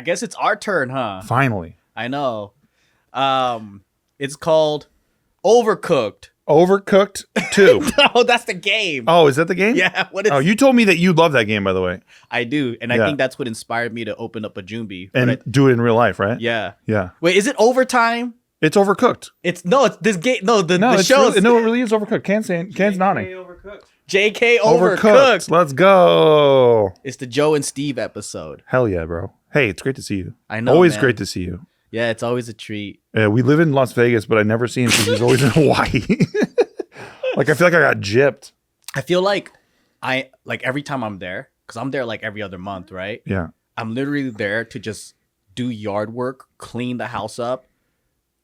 I guess it's our turn, huh? Finally. I know. It's called Overcooked. Overcooked 2. No, that's the game. Oh, is that the game? Yeah. What is? Oh, you told me that you love that game, by the way. I do, and I think that's what inspired me to open up a Jumbi. And do it in real life, right? Yeah. Yeah. Wait, is it Overtime? It's Overcooked. It's this game. No, the show. show. No, it really is Overcooked. Can's nodding. JK Overcooked. Let's go. It's the Joe and Steve episode. Hell yeah, bro. Hey, it's great to see you. I know. Always man. great to see you. Yeah, it's always a treat. We live in Las Vegas, but I never see him because he's always in Hawaii. Like, I feel like I got gypped. I feel like every time I'm there, because I'm there like every other month, right? Yeah. I'm literally there to just do yard work, clean the house up,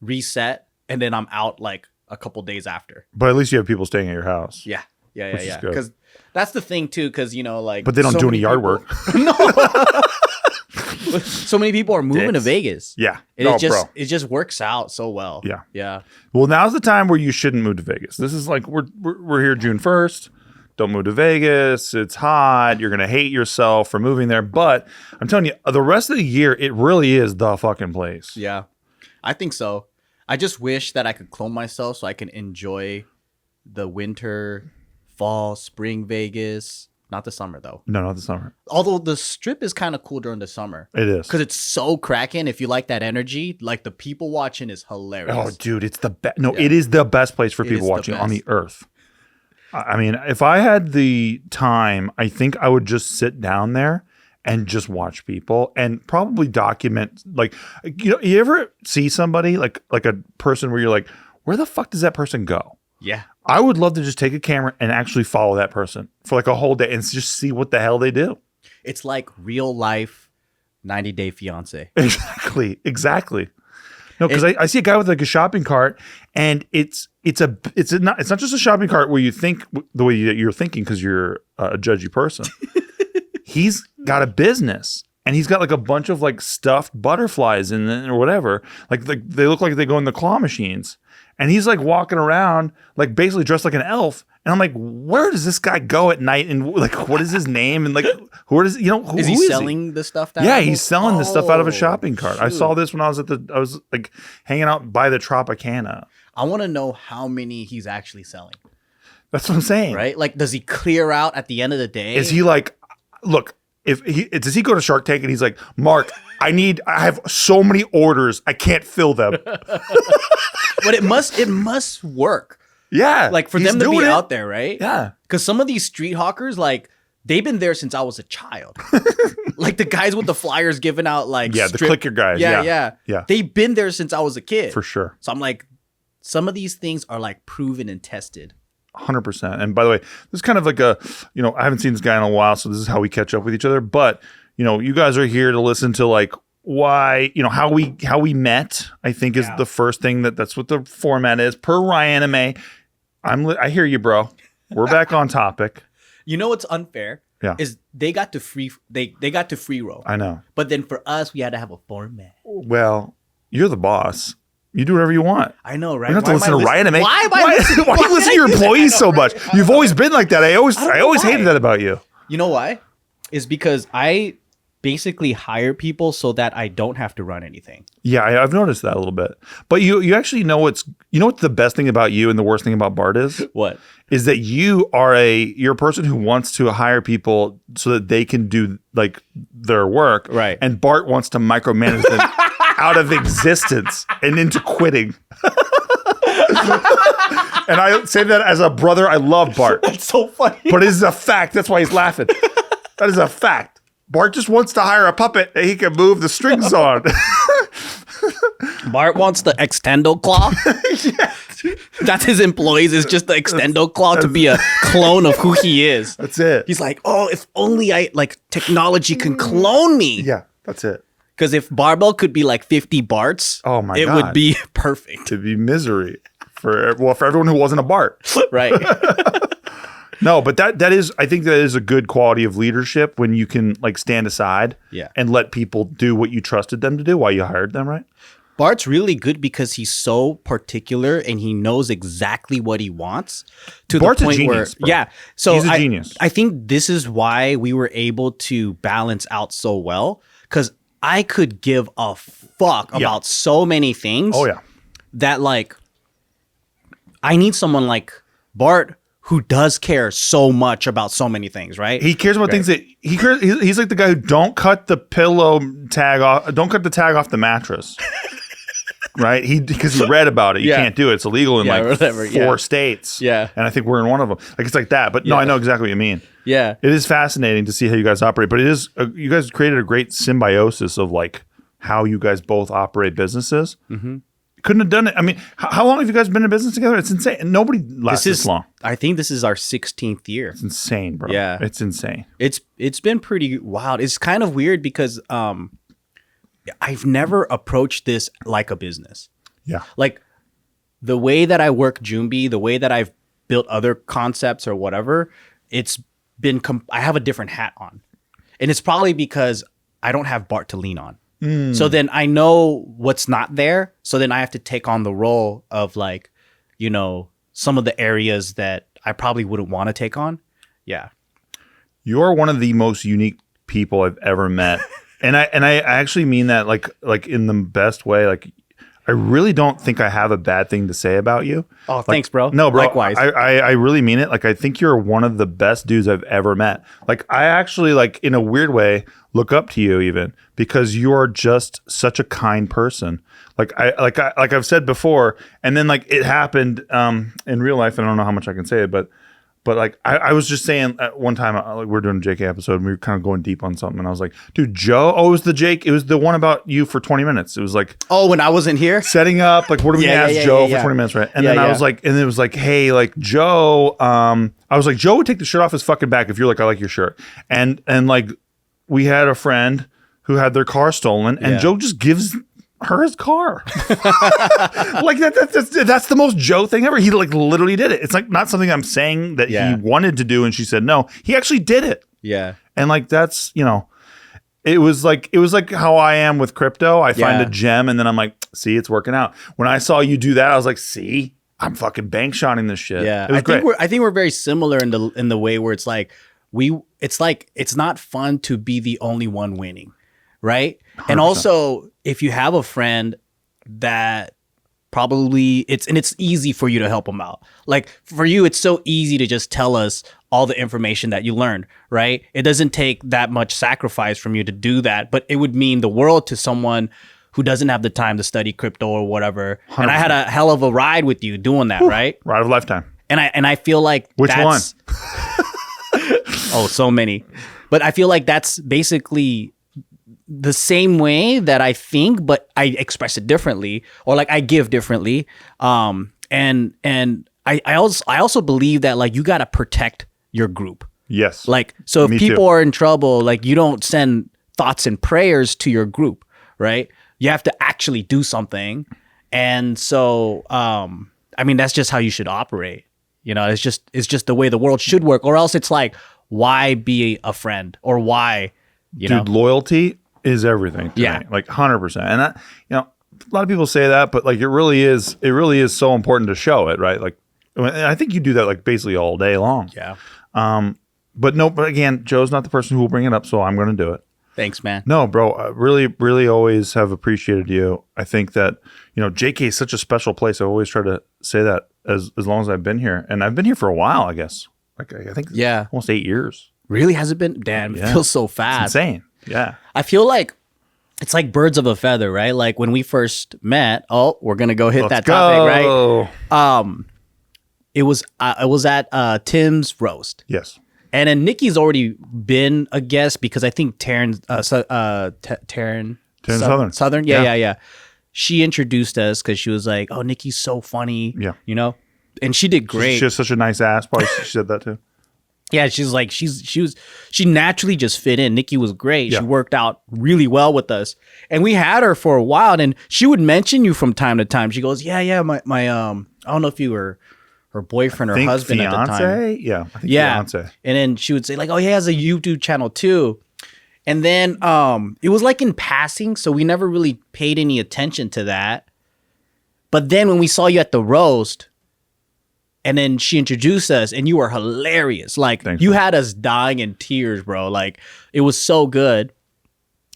reset, and then I'm out like a couple days after. But at least you have people staying at your house. Yeah. Which is good. Because that's the thing too, because But they don't do any yard work. No. So many people are moving to Vegas. Yeah. And it just works out so well. Yeah. Yeah. Well, now's the time where you shouldn't move to Vegas. This is like we're here June 1st. Don't move to Vegas. It's hot. You're going to hate yourself for moving there. But I'm telling you, the rest of the year, it really is the fucking place. Yeah. I think so. I just wish that I could clone myself so I can enjoy the winter, fall, spring Vegas. Not the summer, though. No, not the summer. Although the strip is kind of cool during the summer. It is. Because it's so cracking. If you like that energy, like the people watching is hilarious. Oh, dude, it's the best. No, it is the best place for people watching on the earth. I mean, if I had the time, I think I would just sit down there and just watch people and probably document. Like, you ever see somebody like a person where you're like, where the fuck does that person go? Yeah. I would love to just take a camera and actually follow that person for like a whole day and just see what the hell they do. It's like real life 90 Day Fiance. Exactly. No, because I see a guy with like a shopping cart, and it's not just a shopping cart where you think the way that you're thinking because you're a judgy person. He's got a business, and he's got like a bunch of like stuffed butterflies in it or whatever. Like they look like they go in the claw machines, and he's like walking around like basically dressed like an elf. And I'm like, where does this guy go at night? And like, what is his name? And like, who is he selling the stuff? Yeah, he's selling this stuff out of a shopping cart. Shoot. I saw this when I was like hanging out by the Tropicana. I want to know how many he's actually selling. That's what I'm saying. Right? Like, does he clear out at the end of the day? Is he like, look, does he go to Shark Tank and he's like, Mark, I have so many orders, I can't fill them. But it must work. Yeah. Like for them to be out there, right? Yeah. Because some of these street hawkers, like, they've been there since I was a child. Like the guys with the flyers giving out like the clicker guys. Yeah. They've been there since I was a kid. For sure. So I'm like, some of these things are like proven and tested. 100%. And by the way, this is kind of like I haven't seen this guy in a while, so this is how we catch up with each other. But, you guys are here to listen to like why, how we met, I think is the first thing that's what the format is per Ryanime. I hear you, bro. We're back on topic. You know what's unfair? Yeah. Is they got to free roll. I know. But then for us, we had to have a format. Well, you're the boss. You do whatever you want. I know, right? You don't have to listen to Ryanime. Why do you listen to your employees so much? You've always been like that. I always hated that about you. You know why? It's because I basically hire people so that I don't have to run anything. Yeah, I've noticed that a little bit. But you actually know what the best thing about you and the worst thing about Bart is? What? Is that you're a person who wants to hire people so that they can do like their work. Right. And Bart wants to micromanage them out of existence and into quitting. And I say that as a brother. I love Bart. That's so funny. But it is a fact. That's why he's laughing. That is a fact. Bart just wants to hire a puppet that he can move the strings on. Bart wants the extendo claw. Yeah. That's his employees. Is just the extendo claw to be a clone of who he is. That's it. He's like, oh, if only technology can clone me. Yeah, that's it. Because if Barbell could be like 50 Barts, oh my God, it would be perfect. It'd be misery for everyone who wasn't a Bart. Right. No, but that is, I think that is a good quality of leadership when you can like stand aside and let people do what you trusted them to do while you hired them, right? Bart's really good because he's so particular and he knows exactly what he wants. Bart's a genius, bro. Yeah. So he's a genius. I think this is why we were able to balance out so well because I could give a fuck about so many things. Oh yeah. That like I need someone like Bart who does care so much about so many things, right? He cares about things that he cares. He's like the guy who don't cut the pillow tag off. Don't cut the tag off the mattress. Right? Because he read about it. You can't do it. It's illegal in like 4 states. Yeah. And I think we're in one of them. Like it's like that. But no, I know exactly what you mean. Yeah. It is fascinating to see how you guys operate. But it is you guys created a great symbiosis of like how you guys both operate businesses. Mm-hmm. Couldn't have done it. I mean, how long have you guys been in business together? It's insane. Nobody lasts this long. I think this is our 16th year. It's insane, bro. Yeah. It's insane. It's been pretty wild. It's kind of weird because I've never approached this like a business. Yeah. Like the way that I work Joombi, the way that I've built other concepts or whatever, it's been I have a different hat on. And it's probably because I don't have Bart to lean on. So then I know what's not there. So then I have to take on the role of like, you know, some of the areas that I probably wouldn't want to take on. Yeah. You are one of the most unique people I've ever met. And I actually mean that like in the best way. Like I really don't think I have a bad thing to say about you. Oh, thanks, bro. No, bro. Likewise. I really mean it. Like I think you're one of the best dudes I've ever met. Like I actually like in a weird way look up to you even because you are just such a kind person. Like I've said before, and then like it happened in real life. I don't know how much I can say it, but like I was just saying at one time, like we're doing a JK episode and we were kind of going deep on something. And I was like, dude, Joe, it was the one about you for 20 minutes. It was like, oh, when I wasn't here? Setting up, like, what are we going to ask Joe for 20 minutes, right? And then I was like, and it was like, hey, like Joe, I was like, Joe would take the shirt off his fucking back if you're like, I like your shirt. And like we had a friend who had their car stolen and Joe just gives her his car. Like that's the most Joe thing ever. He like literally did it. It's like not something I'm saying that he wanted to do and she said no. He actually did it. Yeah. And like that's, you know, it was like how I am with crypto. I find a gem and then I'm like, see, it's working out. When I saw you do that, I was like, see, I'm fucking bank shotting this shit. Yeah. It was great. I think we're very similar in the way where it's like it's not fun to be the only one winning. Right. 100%. And also, if you have a friend that probably it's easy for you to help them out. Like for you, it's so easy to just tell us all the information that you learned. Right. It doesn't take that much sacrifice from you to do that. But it would mean the world to someone who doesn't have the time to study crypto or whatever. 100%. And I had a hell of a ride with you doing that. Right. Ride of a lifetime. And I feel like which one? Oh, so many. But I feel like that's basically the same way that I think, but I express it differently, or like I give differently. And I also believe that like you gotta protect your group. Yes. Like so if Me people too. are in trouble, like you don't send thoughts and prayers to your group, right? You have to actually do something. And so I mean that's just how you should operate. You know, it's just the way the world should work, or else it's like, why be a friend, or why, you know? Dude, loyalty is everything to me. Like 100%. And that, you know, a lot of people say that, but like it really is so important to show it, right? Like I think you do that like basically all day long. Yeah. But again, Joe's not the person who will bring it up, so I'm going to do it. Thanks, man. No, bro, I really, really always have appreciated you. I think that, you know, JK is such a special place. I always try to say that as long as I've been here. And I've been here for a while, I guess. Like, I think almost 8 years. Really? Has it been? Damn, it feels so fast. It's insane. Yeah. I feel like it's like birds of a feather, right? Like when we first met, we're going to go hit that topic, right? It was at Tim's roast. Yes. And then Nikki's already been a guest because I think Taryn Southern. Yeah. She introduced us because she was like, "Oh, Nikki's so funny." Yeah. You know? And she did great. She has such a nice ass. Probably she said that too. Yeah, she's like she naturally just fit in. Nikki was great. Yeah. She worked out really well with us. And we had her for a while and she would mention you from time to time. She goes, "Yeah, my I don't know if you were her boyfriend or husband fiance? At the time." Yeah, I think fiance. And then she would say like, "Oh, he has a YouTube channel too." And then it was like in passing, so we never really paid any attention to that. But then when we saw you at the roast, and then she introduced us, and you were hilarious. Like, you had us dying in tears, bro. Like, it was so good.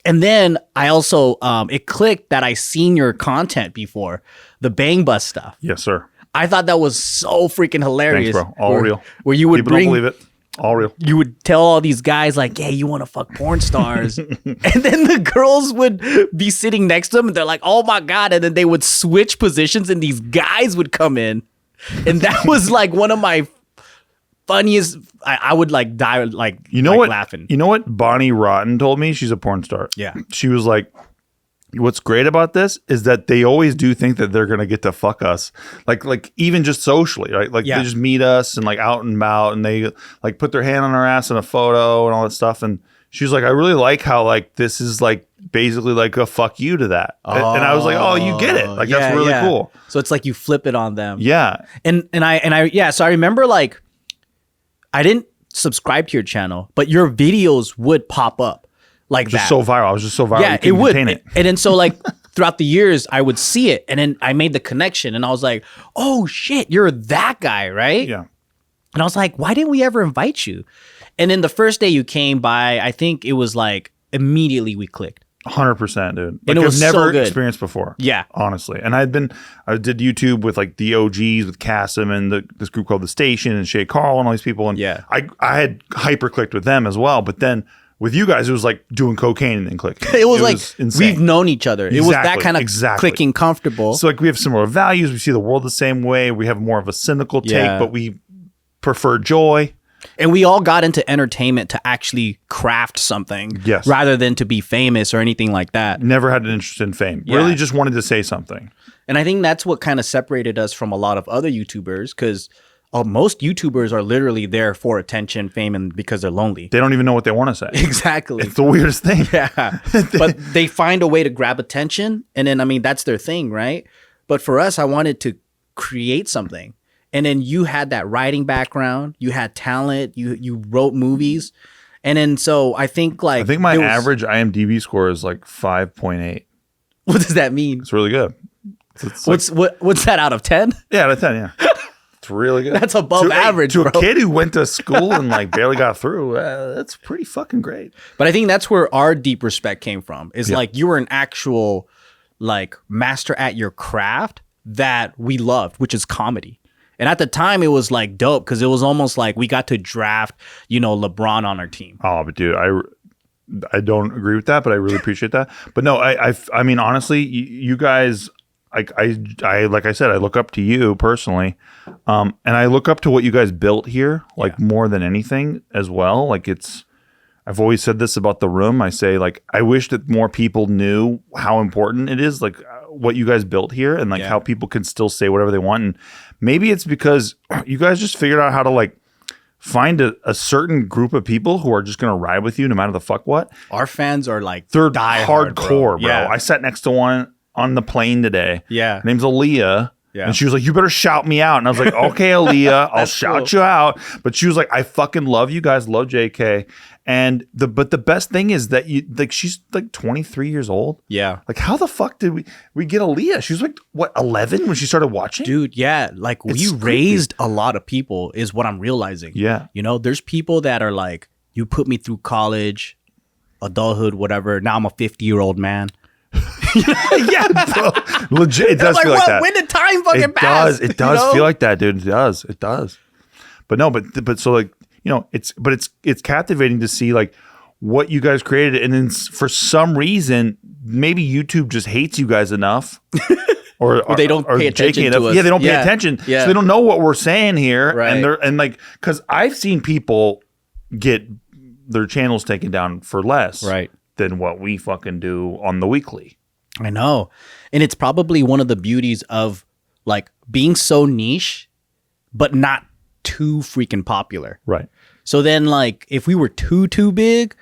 And then I also it clicked that I seen your content before, the Bang Bus stuff. Yes, sir. I thought that was so freaking hilarious. Thanks, bro. All real. Where you would People don't believe it. All real. You would tell all these guys like, "Hey, you want to fuck porn stars?" And then the girls would be sitting next to them, and they're like, "Oh my god!" And then they would switch positions, and these guys would come in, and that was like one of my funniest. I would like die like laughing. You know what Bonnie Rotten told me? She's a porn star. Yeah. She was like, what's great about this is that they always do think that they're gonna get to fuck us, like even just socially, right? Like they just meet us and like out and about, and they like put their hand on our ass in a photo and all that stuff. And she was like, I really like how like this is like basically like a fuck you to that. And I was like, oh, you get it. Like that's really cool. So it's like you flip it on them. Yeah. And I so I remember like I didn't subscribe to your channel, but your videos would pop up. Like just so viral. I was just so viral. Yeah, it would. And then so like throughout the years, I would see it, and then I made the connection, and I was like, "Oh shit, you're that guy, right?" Yeah. And I was like, "Why didn't we ever invite you?" And then the first day you came by, I think it was like immediately we clicked. 100%, dude. Like and it was I've never so good. experienced before. Yeah, honestly. And I did YouTube with like the OGs with Cassim and this group called The Station and Shay Carl and all these people. And I had hyper clicked with them as well, but then. With you guys, it was like doing cocaine and clicking. It was like insane. We've known each other. It was that kind of clicking comfortable. So like we have similar values. We see the world the same way. We have more of a cynical take, but we prefer joy. And we all got into entertainment to actually craft something rather than to be famous or anything like that. Never had an interest in fame. Yeah. Really just wanted to say something. And I think that's what kind of separated us from a lot of other YouTubers because most YouTubers are literally there for attention, fame, and because they're lonely. They don't even know what they want to say. Exactly. It's the weirdest thing. Yeah. But they find a way to grab attention. And then, I mean, that's their thing, right? But for us, I wanted to create something. And then you had that writing background. You had talent. You wrote movies. And then so I think like... I think my average IMDb score is like 5.8. What does that mean? It's really good. What's that out of 10? Yeah, out of 10, yeah. It's really good. That's above average, to a kid who went to school and like barely got through. That's pretty fucking great. But I think that's where our deep respect came from. Is like you were an actual like master at your craft that we loved, which is comedy. And at the time, it was like dope because it was almost like we got to draft, LeBron on our team. Oh, but dude, I don't agree with that, but I really appreciate that. But no, I mean honestly, you guys. I like I said, I look up to you personally, and I look up to what you guys built here, like more than anything as well. Like I've always said this about the room. I say like I wish that more people knew how important it is, like what you guys built here, and like how people can still say whatever they want. And maybe it's because you guys just figured out how to like find a certain group of people who are just gonna ride with you no matter the fuck what. Our fans are like they're hardcore, bro. Yeah. I sat next to one on the plane today. Yeah. Her name's Aaliyah. Yeah. And she was like, you better shout me out. And I was like, okay, Aaliyah, I'll shout you out. But she was like, I fucking love you guys, love JK. And but the best thing is that she's like 23 years old. Yeah. Like how the fuck did we get Aaliyah? She was like, what, 11 when she started watching? Dude, yeah. Like we raised a lot of people is what I'm realizing. Yeah. There's people that are like, you put me through college, adulthood, whatever. Now I'm a 50-year-old man. Yeah, bro. Legit, it does feel like that. When did time fucking pass? It does feel like that, dude. It does. But no, but so like it's captivating to see like what you guys created, and then for some reason maybe YouTube just hates you guys enough, or they don't pay attention to us. Yeah, they don't pay attention, so they don't know what we're saying here, right. and like because I've seen people get their channels taken down for less, right, than what we fucking do on the weekly. I know. And it's probably one of the beauties of like being so niche, but not too freaking popular. Right. So then like if we were too big,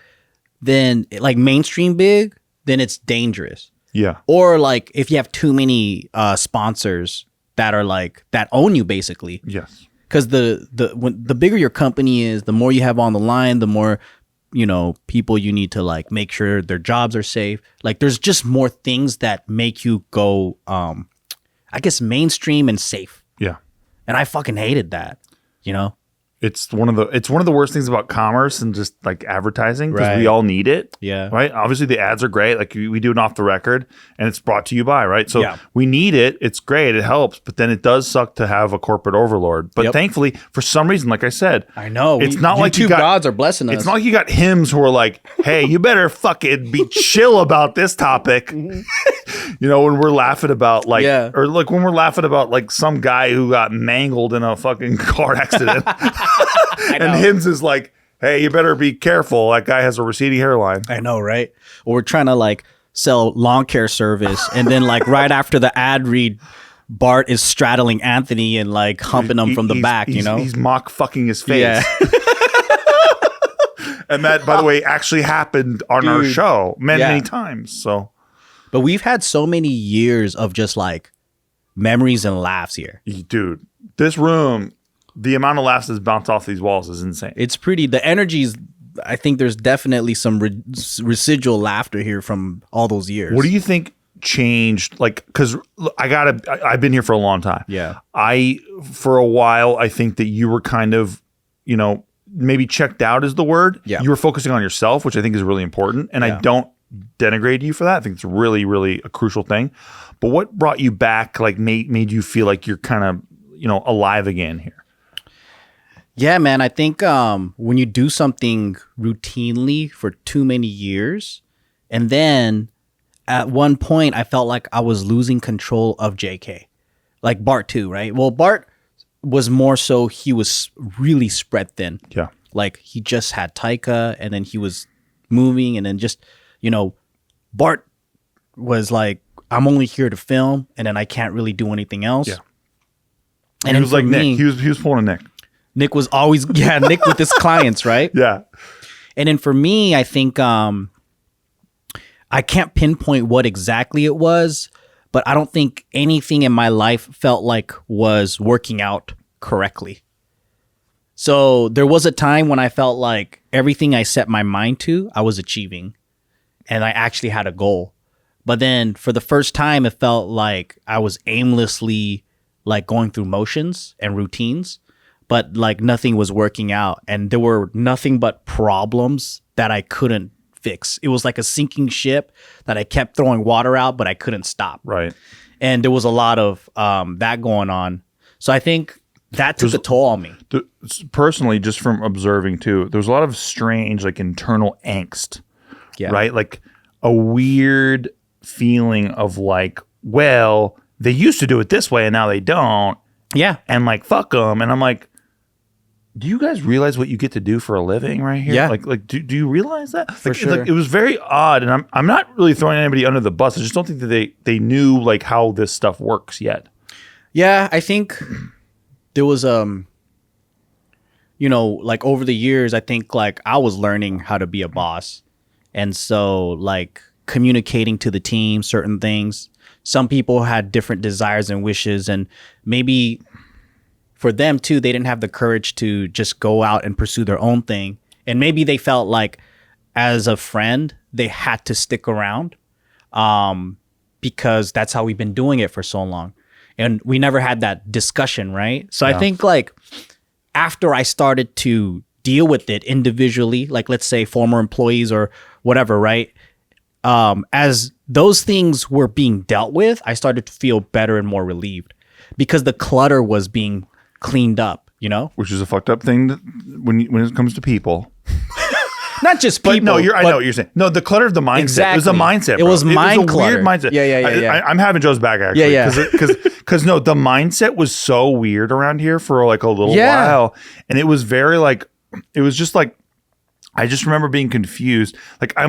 then like mainstream big, then it's dangerous. Yeah. Or like if you have too many sponsors that are like, that own you basically. Yes. Because the bigger your company is, the more you have on the line, the more people you need to like make sure their jobs are safe. Like there's just more things that make you go, I guess mainstream and safe. Yeah. And I fucking hated that, It's one of the worst things about commerce and just like advertising, because Right. we all need it. Yeah. Right. Obviously the ads are great. Like we do it off the record and it's brought to you by, right? So Yeah. we need it. It's great. It helps. But then it does suck to have a corporate overlord. But Yep. thankfully, for some reason, like I said, I know. it's not like you YouTube got gods are blessing us. It's not like you got hymns who are like, hey, you better fucking be chill about this topic. You know, when we're laughing about like, Yeah. or like when we're laughing about like some guy who got mangled in a fucking car accident. And hymns is like, hey, you better be careful. That guy has a receding hairline. I know, right? Or we're trying to like sell lawn care service, and then like right after the ad read, Bart is straddling Anthony and like humping him from the back. You know, he's mock fucking his face. Yeah. And that, by the way, actually happened on our Dude. show many, Yeah. many times. So, But we've had so many years of just like memories and laughs here. dude, this room, the amount of laughs that's bounced off these walls is insane. It's pretty. The energies. I think there's definitely some residual laughter here from all those years. What do you think changed? Like, because I've been here for a long time. Yeah. For a while, I think that you were kind of, you know, maybe checked out is the word. Yeah. You were focusing on yourself, which I think is really important. And Yeah. I don't denigrate you for that. I think it's really, really a crucial thing. But what brought you back, like made you feel like you're kind of, you know, alive again here? Yeah, man. I think when you do something routinely for too many years, and then at one point I felt like I was losing control of JK, like Bart too, right? Well, Bart was more so he was really spread thin. Yeah. Like he just had Taika, and then he was moving, and then just, you know, Bart was like, I'm only here to film, and then I can't really do anything else. Yeah. And he was like me, Nick. He was pulling a Nick. Nick was always, Nick with his clients, right? Yeah. And then for me, I think I can't pinpoint what exactly it was, but I don't think anything in my life felt like was working out correctly. So there was a time when I felt like everything I set my mind to, I was achieving, and I actually had a goal. But then for the first time, it felt like I was aimlessly like going through motions and routines, but like nothing was working out, and there were nothing but problems that I couldn't fix. It was like a sinking ship that I kept throwing water out, but I couldn't stop. Right. And there was a lot of that going on. So I think that took a toll on me. Personally, just from observing too, there was a lot of strange, like internal angst. Yeah. Right. Like a weird feeling of like, well, they used to do it this way and now they don't. Yeah. And like, fuck them. And I'm like, do you guys realize what you get to do for a living right here? Yeah. Like, do you realize that? For sure. It was very odd, and I'm not really throwing anybody under the bus. I just don't think that they knew like how this stuff works yet. Yeah, I think there was you know, like over the years, I think like I was learning how to be a boss. And so like communicating to the team certain things. Some people had different desires and wishes, and maybe for them too, they didn't have the courage to just go out and pursue their own thing. And maybe they felt like as a friend, they had to stick around because that's how we've been doing it for so long. And we never had that discussion, right? So I think like after I started to deal with it individually, like let's say former employees or whatever, right? As those things were being dealt with, I started to feel better and more relieved because the clutter was being cleaned up, you know? Which is a fucked up thing when it comes to people. Not just But people. no, I know what you're saying. No, the clutter of the mindset. Exactly. It was a mindset. It was mind a clutter. weird mindset. Yeah. I'm having Joe's back actually. Yeah. Because no, the mindset was so weird around here for like a little while, and it was very like, it was just like, I just remember being confused. Like I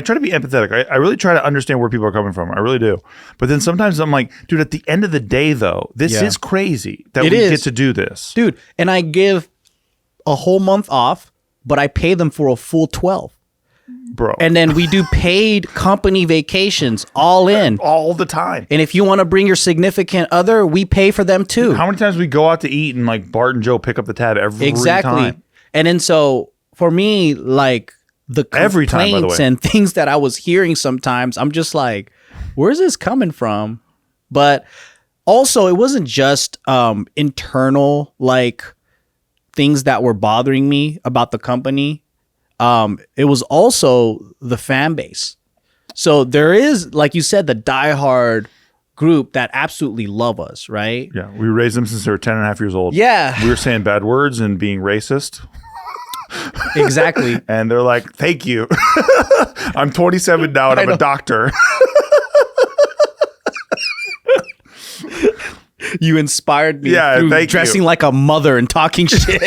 try to be empathetic. I really try to understand where people are coming from. I really do. But then sometimes I'm like, dude, at the end of the day though, this is crazy that we get to do this. Dude, and I give a whole month off, but I pay them for a full 12. Bro. And then we do paid company vacations all in. All the time. And if you want to bring your significant other, we pay for them too. How many times we go out to eat and like Bart and Joe pick up the tab every time? And then so for me, like the Every time, by the complaints way. and things that I was hearing sometimes, I'm just like, where's this coming from? But also it wasn't just internal like things that were bothering me about the company, it was also the fan base. So there is, like you said, the diehard group that absolutely love us, right? Yeah, we raised them since they were 10 and a half years old. Yeah. We were saying bad words and being racist. Exactly. And they're like, thank you. I'm 27 now and I'm a doctor. You inspired me through dressing like a mother and talking shit.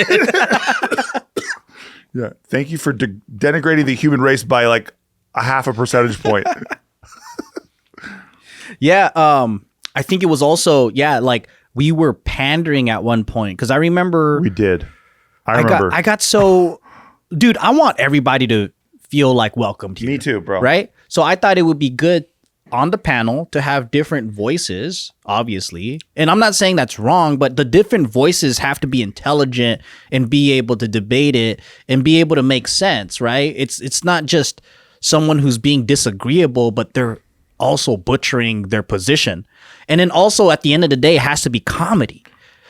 Yeah. Thank you for denigrating the human race by like a half a percentage point. Yeah. I think it was also, like we were pandering at one point. Cause I remember we did. I remember. I got so, dude, I want everybody to feel like welcomed here. Me too, bro. Right? So I thought it would be good on the panel to have different voices, obviously. And I'm not saying that's wrong, but the different voices have to be intelligent and be able to debate it and be able to make sense, right? It's not just someone who's being disagreeable, but they're also butchering their position. And then also at the end of the day, it has to be comedy.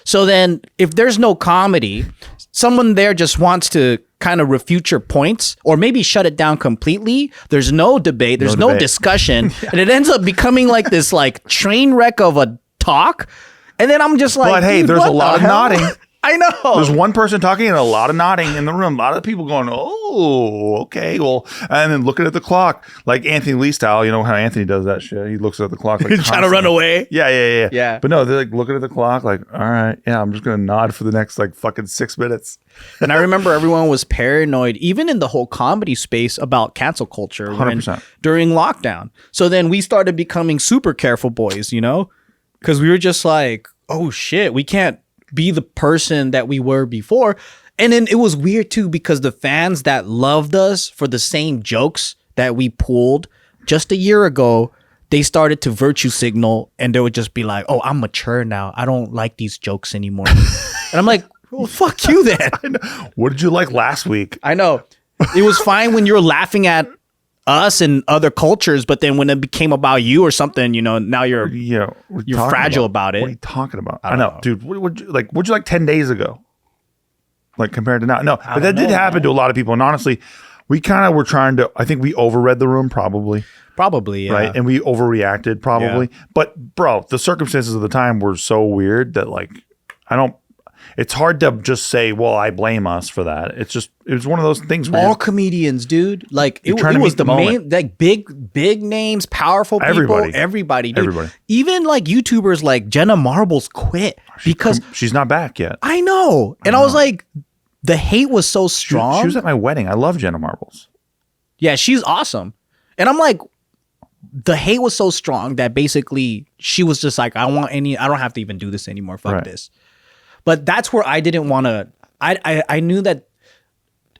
So then if there's no comedy, someone there just wants to kind of refute your points or maybe shut it down completely. There's no debate. There's no discussion. And it ends up becoming like this like train wreck of a talk. And then I'm just like, but hey, there's a lot of nodding. I know. There's one person talking and a lot of nodding in the room. A lot of people going, oh, okay, well, and then looking at the clock, like Anthony Lee style. You know how Anthony does that shit. He looks at the clock, like trying to run away. Yeah. But no, they're like looking at the clock, like, all right, yeah, I'm just gonna nod for the next like fucking 6 minutes. And I remember everyone was paranoid, even in the whole comedy space, about cancel culture 100%. During lockdown. So then we started becoming super careful boys, you know, because we were just like, oh shit, we can't be the person that we were before. And then it was weird too, because the fans that loved us for the same jokes that we pulled just a year ago, they started to virtue signal and they would just be like, oh, I'm mature now. I don't like these jokes anymore. And I'm like, well, fuck you then. I know. What did you like last week? I know. It was fine when you were laughing at us and other cultures, but then when it became about you or something, you know, now you're fragile about it. What are you talking about? I know, dude. What'd you like 10 days ago? Like compared to now? No, but that did happen to a lot of people. And honestly, we kind of were trying to, I think we overread the room probably. Probably, yeah. Right? And we overreacted probably. Yeah. But bro, the circumstances of the time were so weird that like, it's hard to just say, well, I blame us for that. It was one of those things where all comedians, dude. Like it was the main, like big names, powerful people, everybody, dude. Everybody. Even like YouTubers like Jenna Marbles quit because she's not back yet. I know. And I was like, the hate was so strong. She was at my wedding. I love Jenna Marbles. Yeah, she's awesome. And I'm like, the hate was so strong that basically she was just like, I don't have to even do this anymore. Fuck this. But that's where I didn't want to. I knew that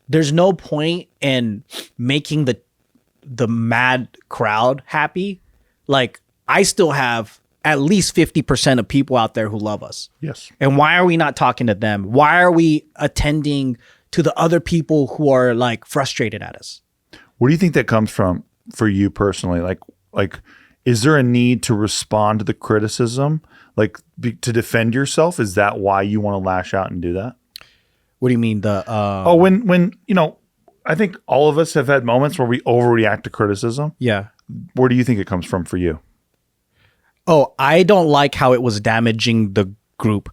there's no point in making the mad crowd happy. Like I still have at least 50% of people out there who love us. Yes. And why are we not talking to them? Why are we attending to the other people who are like frustrated at us? Where do you think that comes from for you personally? Like, is there a need to respond to the criticism? Like to defend yourself? Is that why you want to lash out and do that? What do you mean? When you know, I think all of us have had moments where we overreact to criticism. Yeah. Where do you think it comes from for you? Oh, I don't like how it was damaging the group.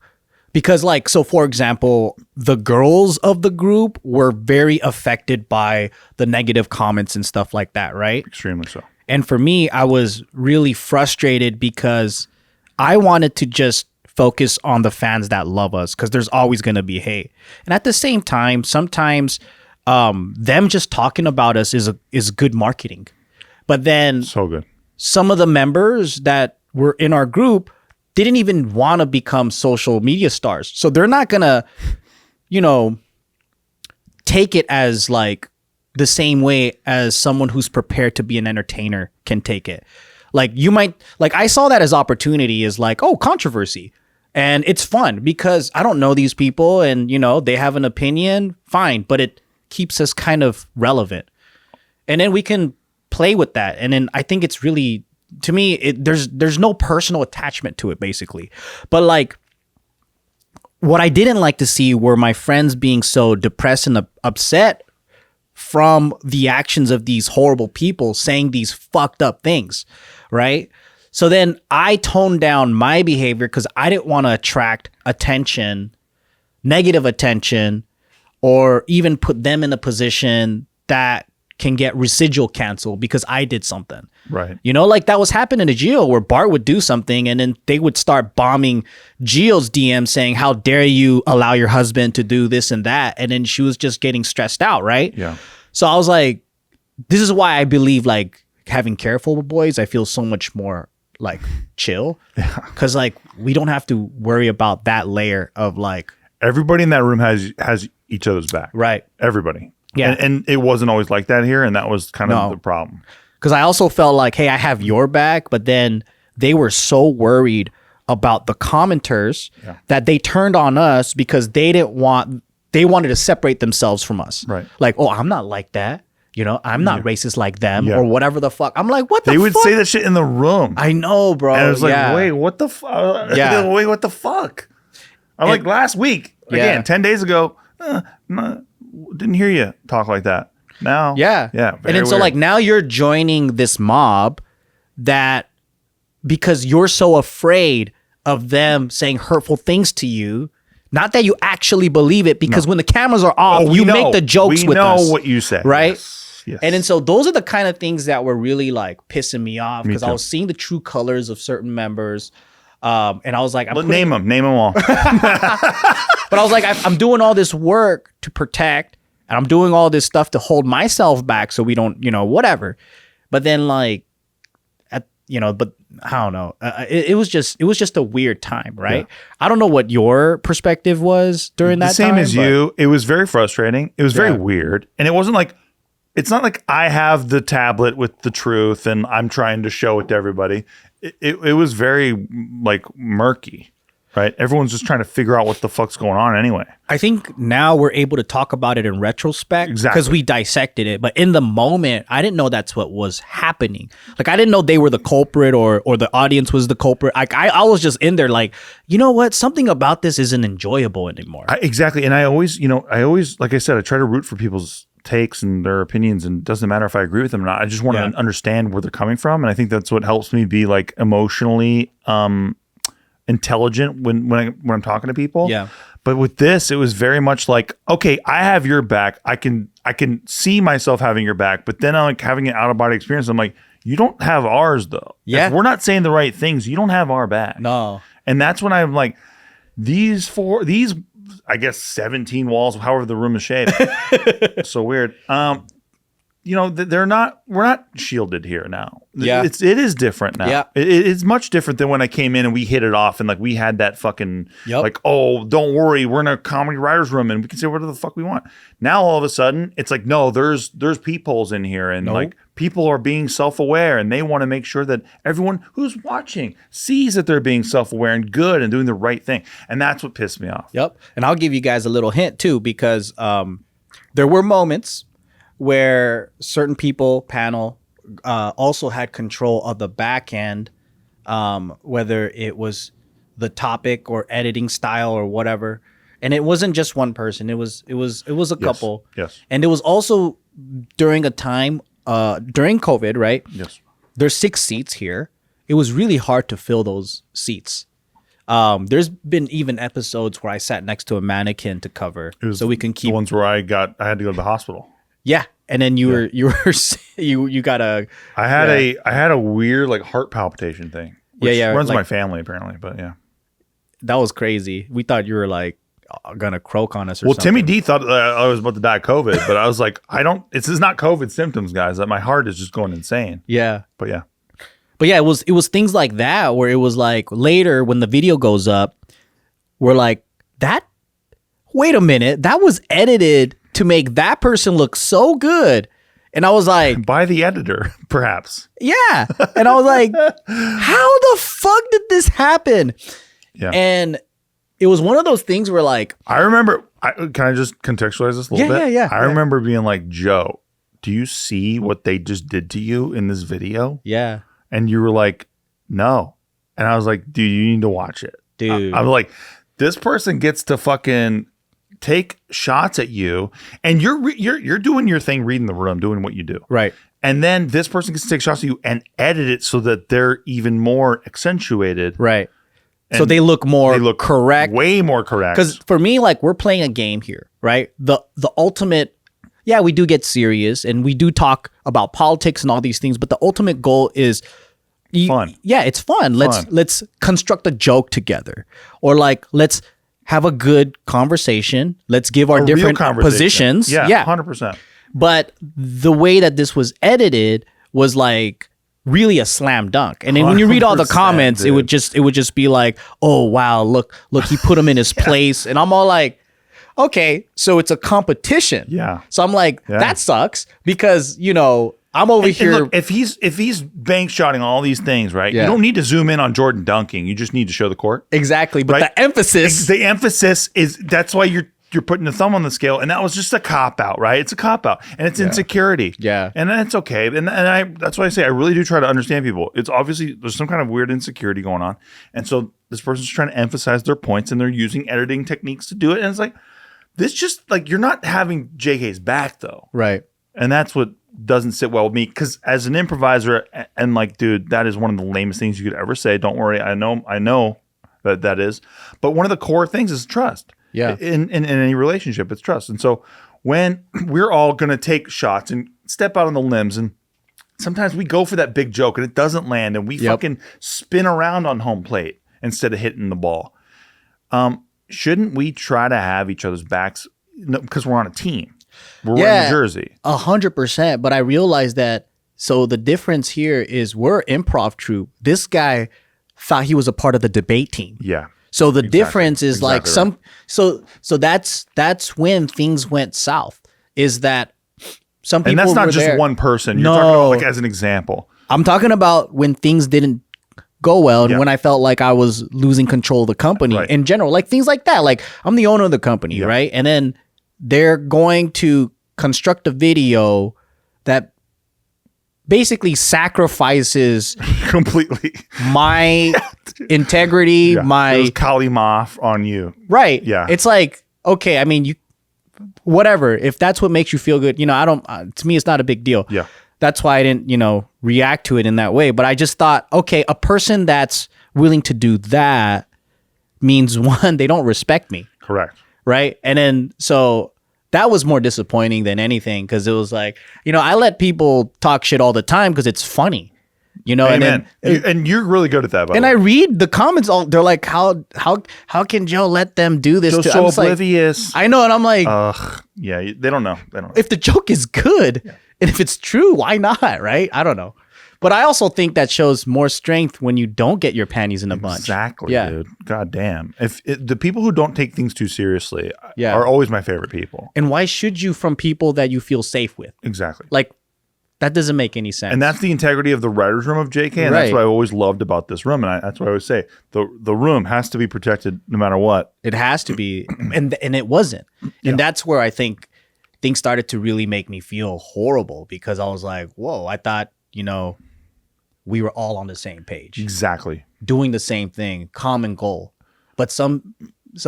Because like, so for example, the girls of the group were very affected by the negative comments and stuff like that, right? Extremely so. And for me, I was really frustrated because I wanted to just focus on the fans that love us because there's always going to be hate. And at the same time, sometimes them just talking about us is good marketing. But then so good. Some of the members that were in our group didn't even want to become social media stars. So they're not going to, you know, take it as like the same way as someone who's prepared to be an entertainer can take it. Like you might, like I saw that as opportunity is like, oh, controversy. And it's fun because I don't know these people and, you know, they have an opinion, fine. But it keeps us kind of relevant. And then we can play with that. And then I think it's really, to me, there's no personal attachment to it basically. But like what I didn't like to see were my friends being so depressed and upset from the actions of these horrible people saying these fucked up things, right? So then I toned down my behavior because I didn't want to attract attention, negative attention, or even put them in a position that can get residual canceled because I did something. Right. You know, like that was happening to Gio where Bart would do something and then they would start bombing Gio's DM saying, how dare you allow your husband to do this and that? And then she was just getting stressed out, right? Yeah. So I was like, this is why I believe like having Careful with Boys, I feel so much more like chill. Because like we don't have to worry about that layer of like. Everybody in that room has each other's back. Right. Everybody. Yeah. And it wasn't always like that here. And that was kind of the problem. Because I also felt like, hey, I have your back. But then they were so worried about the commenters that they turned on us because they wanted to separate themselves from us. Right. Like, oh, I'm not like that. You know, I'm not racist like them or whatever the fuck. I'm like, what the fuck? They would say that shit in the room. I know, bro. And I was like, wait, what the fuck? Yeah. Wait, what the fuck? I'm like, last week, again, 10 days ago, didn't hear you talk like that. Now. Yeah. Yeah. And then so like now you're joining this mob that because you're so afraid of them saying hurtful things to you, not that you actually believe it, because when the cameras are off, you make the jokes with us. We know what you said. Right? Yes. And then so those are the kind of things that were really like pissing me off because I too. was seeing the true colors of certain members. And I was like, name them all. But I was like, I'm doing all this work to protect and I'm doing all this stuff to hold myself back so we don't, whatever. But then like, but I don't know. It was just a weird time, right? Yeah. I don't know what your perspective was during that time. The same as you. It was very frustrating. It was very weird. And it wasn't like, it's not like I have the tablet with the truth and I'm trying to show it to everybody. It was very like murky, right? Everyone's just trying to figure out what the fuck's going on anyway. I think now we're able to talk about it in retrospect because we dissected it. But in the moment, I didn't know that's what was happening. Like I didn't know they were the culprit or the audience was the culprit. Like I was just in there like, you know what? Something about this isn't enjoyable anymore. Exactly. And I always, like I said, I try to root for people's takes and their opinions, and it doesn't matter if I agree with them or not. I just want to understand where they're coming from, and I think that's what helps me be like emotionally intelligent when I'm talking to people. Yeah. But with this, it was very much like, okay, I have your back. I can see myself having your back, but then I'm like having an out of body experience. I'm like, you don't have ours though. Yeah. If we're not saying the right things, you don't have our back. No. And that's when I'm like, these I guess 17 walls, however the room is shaped. So weird. We're not shielded here now. Yeah. It is different now. Yeah. It's much different than when I came in and we hit it off and like we had that fucking like, oh, don't worry, we're in a comedy writer's room and we can say whatever the fuck we want. Now all of a sudden it's like, no, there's peepholes in here and like people are being self-aware and they want to make sure that everyone who's watching sees that they're being self-aware and good and doing the right thing. And that's what pissed me off. Yep. And I'll give you guys a little hint too, because there were moments where certain people, panel, also had control of the back end, whether it was the topic or editing style or whatever. And it wasn't just one person. It was a couple. Yes. And it was also during a time during COVID, right? Yes. There's 6 seats here. It was really hard to fill those seats. There's been even episodes where I sat next to a mannequin to cover, so we can keep the ones where I had to go to the hospital. Yeah, and then you got a. I had a weird like heart palpitation thing. Which runs in my family apparently, but yeah, that was crazy. We thought you were like gonna croak on us. Or something. Timmy D thought I was about to die of COVID, but I was like, this is not COVID symptoms, guys. That my heart is just going insane. Yeah, but yeah, it was things like that where it was like later when the video goes up, we're like that. Wait a minute, that was edited to make that person look so good. And I was like, by the editor, perhaps. Yeah. And I was like, how the fuck did this happen? Yeah. And it was one of those things where like, I remember, can I just contextualize this a little bit? Yeah. I remember being like, Joe, do you see what they just did to you in this video? Yeah. And you were like, no. And I was like, dude, you need to watch it. Dude. I'm like, this person gets to fucking take shots at you, and you're doing your thing, reading the room, doing what you do. Right. And then this person gets to take shots at you and edit it so that they're even more accentuated. Right. So they look correct. Way more correct. Because for me, like, we're playing a game here, right? The ultimate, yeah, we do get serious and we do talk about politics and all these things, but the ultimate goal is fun. Yeah, it's fun. Let's construct a joke together, or like let's have a good conversation. Let's give our different positions. Yeah, 100%. But the way that this was edited was like really a slam dunk. And then when you read all the comments, dude, it would just be like, oh wow, look, he put him in his place. And I'm all like, okay, so it's a competition. Yeah. So I'm like, that sucks because, you know, I'm over here. And look, if he's bank shotting all these things, right? Yeah. You don't need to zoom in on Jordan dunking. You just need to show the court. Exactly. But right? the emphasis is that's why you're putting the thumb on the scale, and that was just a cop out, right? It's a cop out, and it's insecurity. Yeah, and that's okay. And that's why I say I really do try to understand people. It's obviously there's some kind of weird insecurity going on, and so this person's trying to emphasize their points, and they're using editing techniques to do it. And it's like this, just like you're not having JK's back though, right? And that's what doesn't sit well with me, because as an improviser, and like, dude, that is one of the lamest things you could ever say. Don't worry, I know that is, but one of the core things is trust. Yeah. In any relationship, it's trust. And so when we're all going to take shots and step out on the limbs, and sometimes we go for that big joke and it doesn't land, and we fucking spin around on home plate instead of hitting the ball. Shouldn't we try to have each other's backs? Because we're on a team. We're wearing a jersey. 100%. But I realized that, so the difference here is we're improv troupe. This guy thought he was a part of the debate team. Yeah. So the difference is like right. so that's when things went south, is that some people, and that's not just there. one person. You're talking about, like, as an example. I'm talking about when things didn't go well, and when I felt like I was losing control of the company in general, like things like that. Like, I'm the owner of the company, right? And then they're going to construct a video that basically sacrifices completely my integrity, my Kali Moth on you. Right. Yeah. It's like, okay, I mean, whatever. If that's what makes you feel good, you know, I don't, to me, it's not a big deal. Yeah. That's why I didn't, you know, react to it in that way. But I just thought, okay, a person that's willing to do that means, one, they don't respect me. Correct. Right. And then, so that was more disappointing than anything, because it was like, you know, I let people talk shit all the time because it's funny, you know. Amen. And you're really good at that. And I read the comments. They're like, how can Joe let them do this? Joe's so oblivious. I know, and I'm like, yeah, they don't know. If the joke is good and if it's true, why not? Right? I don't know. But I also think that shows more strength when you don't get your panties in a bunch. Exactly, dude. God damn. The people who don't take things too seriously are always my favorite people. And why should you, from people that you feel safe with? Exactly. Like, that doesn't make any sense. And that's the integrity of the writer's room of JK. And that's what I always loved about this room. And that's what I always say. The room has to be protected no matter what. It has to be. And it wasn't. And that's where I think things started to really make me feel horrible, because I was like, whoa, I thought, you know, we were all on the same page. Exactly. Doing the same thing, common goal. But some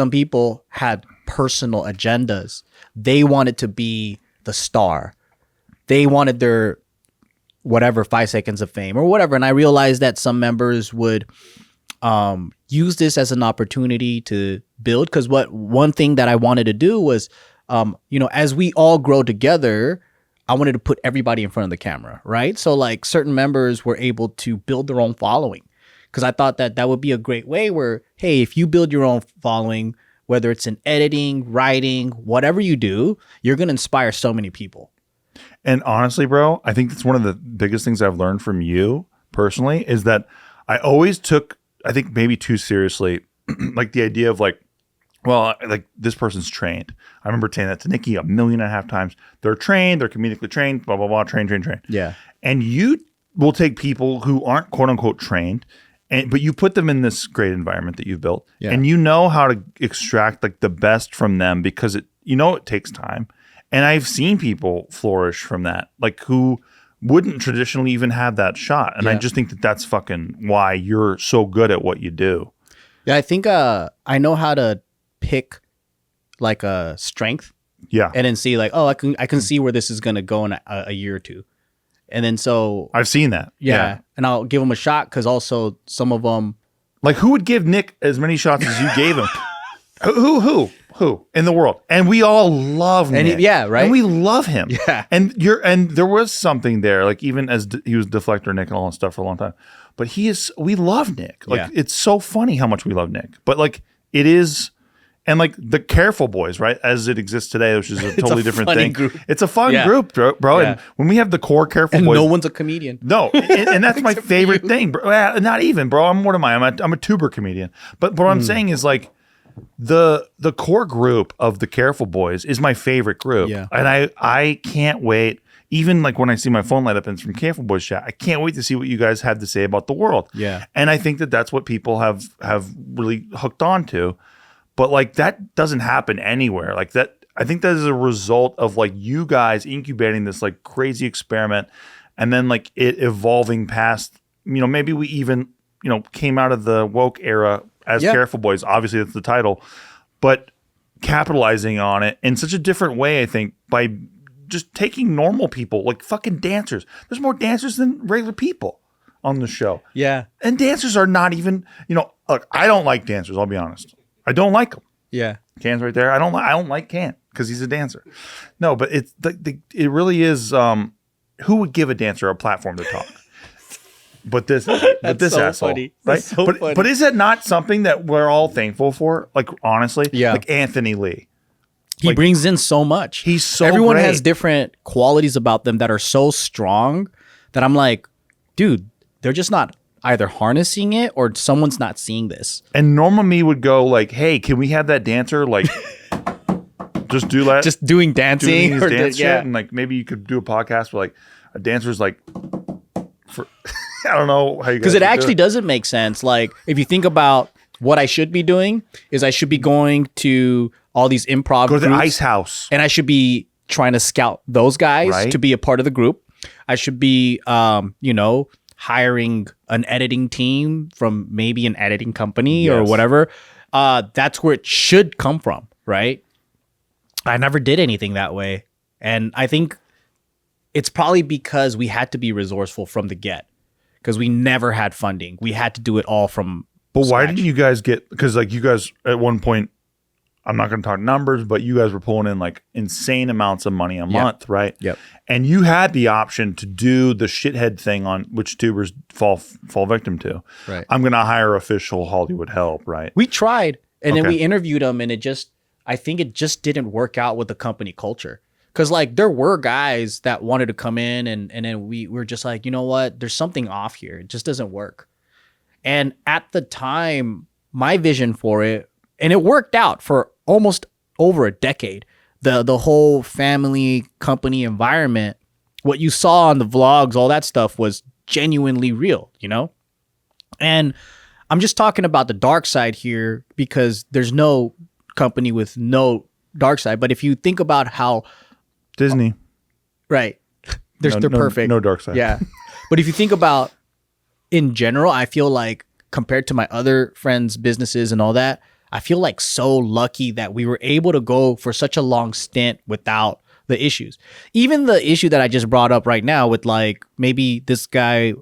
people had personal agendas. They wanted to be the star. They wanted their whatever 5 seconds of fame or whatever. And I realized that some members would use this as an opportunity to build. Because one thing that I wanted to do was, you know, as we all grow together, I wanted to put everybody in front of the camera, right? So like certain members were able to build their own following, because I thought that would be a great way where, hey, if you build your own following, whether it's in editing, writing, whatever you do, you're going to inspire so many people. And honestly, bro, I think that's one of the biggest things I've learned from you personally, is that I always took, I think maybe too seriously, like the idea of like, well, like this person's trained. I remember saying that to Nikki 1.5 million times. They're trained, they're comedically trained, blah, blah, blah, train. Yeah. And you will take people who aren't quote unquote trained, but you put them in this great environment that you've built, and you know how to extract like the best from them, because it takes time. And I've seen people flourish from that, like who wouldn't traditionally even have that shot. And I just think that that's fucking why you're so good at what you do. Yeah, I think I know how to pick like a strength. Yeah. And then see like, oh, I can see where this is gonna go in a year or two. And then so I've seen that. yeah. And I'll give them a shot because also some of them. Like, who would give Nick as many shots as you gave him? Who in the world? And we all love Nick. Yeah, right. And we love him. Yeah. And there was something there, like even as he was Deflector Nick and all that stuff for a long time. But we love Nick. Like it's so funny how much we love Nick. But like it is, and like the Careful Boys, right, as it exists today, which is a totally different thing. Group. It's a fun group, bro. Yeah. And when we have the core Careful Boys, no one's a comedian. No, and that's my favorite thing, bro. Not even, bro. What am I? I'm a tuber comedian. But what I'm saying is like the core group of the Careful Boys is my favorite group. Yeah. And I can't wait. Even like when I see my phone light up and it's from Careful Boys chat, I can't wait to see what you guys have to say about the world. Yeah. And I think that's what people have really hooked on to. But like that doesn't happen anywhere. Like that, I think that is a result of like you guys incubating this like crazy experiment, and then like it evolving past. Maybe we even came out of the woke era as Careful Boys. Obviously, that's the title, but capitalizing on it in such a different way. I think by just taking normal people, like fucking dancers. There's more dancers than regular people on the show. Yeah, and dancers are not even. Look, I don't like dancers. I'll be honest. I don't like him. Yeah, Can's right there. I don't like Can because he's a dancer. No, but it really is. Who would give a dancer a platform to talk? But this so asshole, funny. Right? That's so funny. But is that not something that we're all thankful for? Like honestly, yeah. Like Anthony Lee, he brings in so much. He's so everyone great. has different qualities about them that are so strong that I'm like, dude, they're just not either harnessing it or someone's not seeing this. And normal me would go like, hey, can we have that dancer like just do that? Just doing dancing or dance shit, and like maybe you could do a podcast where like a dancer's like for I don't know how you because it actually doesn't make sense. Like if you think about what I should be doing is I should be going to all these improv go to the groups, Ice House, and I should be trying to scout those guys to be a part of the group. I should be hiring an editing team from maybe an editing company or whatever. That's where it should come from, right? I never did anything that way. And I think it's probably because we had to be resourceful from the get because we never had funding. We had to do it all from But scratch. why didn't you guys get, because like you guys at one point, I'm not going to talk numbers, but you guys were pulling in like insane amounts of money a month, right? Yep. And you had the option to do the shithead thing on which tubers fall victim to. Right. I'm going to hire official Hollywood help, right? We tried, and then we interviewed them, and I think it just didn't work out with the company culture. Because like there were guys that wanted to come in, and then we were just like, you know what? There's something off here. It just doesn't work. And at the time, my vision for it, and it worked out for almost over a decade. The whole family company environment, what you saw on the vlogs, all that stuff was genuinely real, And I'm just talking about the dark side here because there's no company with no dark side. But if you think about how Disney, right, they're perfect. No dark side. Yeah. But if you think about in general, I feel like compared to my other friends' businesses and all that, I feel like so lucky that we were able to go for such a long stint without the issues. Even the issue that I just brought up right now with like maybe this guy,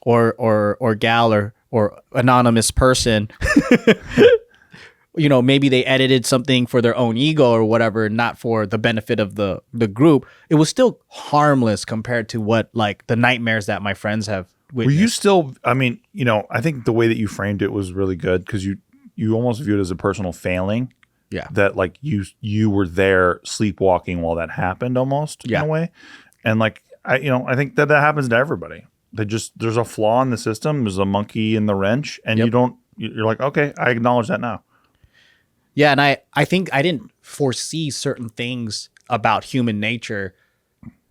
or gal or anonymous person, maybe they edited something for their own ego or whatever, not for the benefit of the group. It was still harmless compared to what like the nightmares that my friends have witnessed. Were you still, I mean, I think the way that you framed it was really good because you almost viewed it as a personal failing. Yeah. That like you were there sleepwalking while that happened almost in a way. And like, I think that happens to everybody. There's a flaw in the system. There's a monkey in the wrench and you're like, okay, I acknowledge that now. Yeah. And I think I didn't foresee certain things about human nature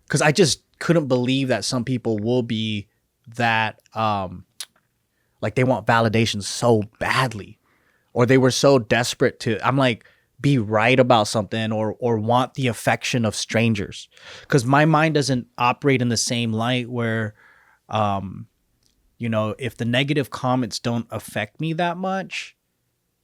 because I just couldn't believe that some people will be that, like they want validation so badly. Or they were so desperate to, I'm like, be right about something or want the affection of strangers. Because my mind doesn't operate in the same light where, if the negative comments don't affect me that much,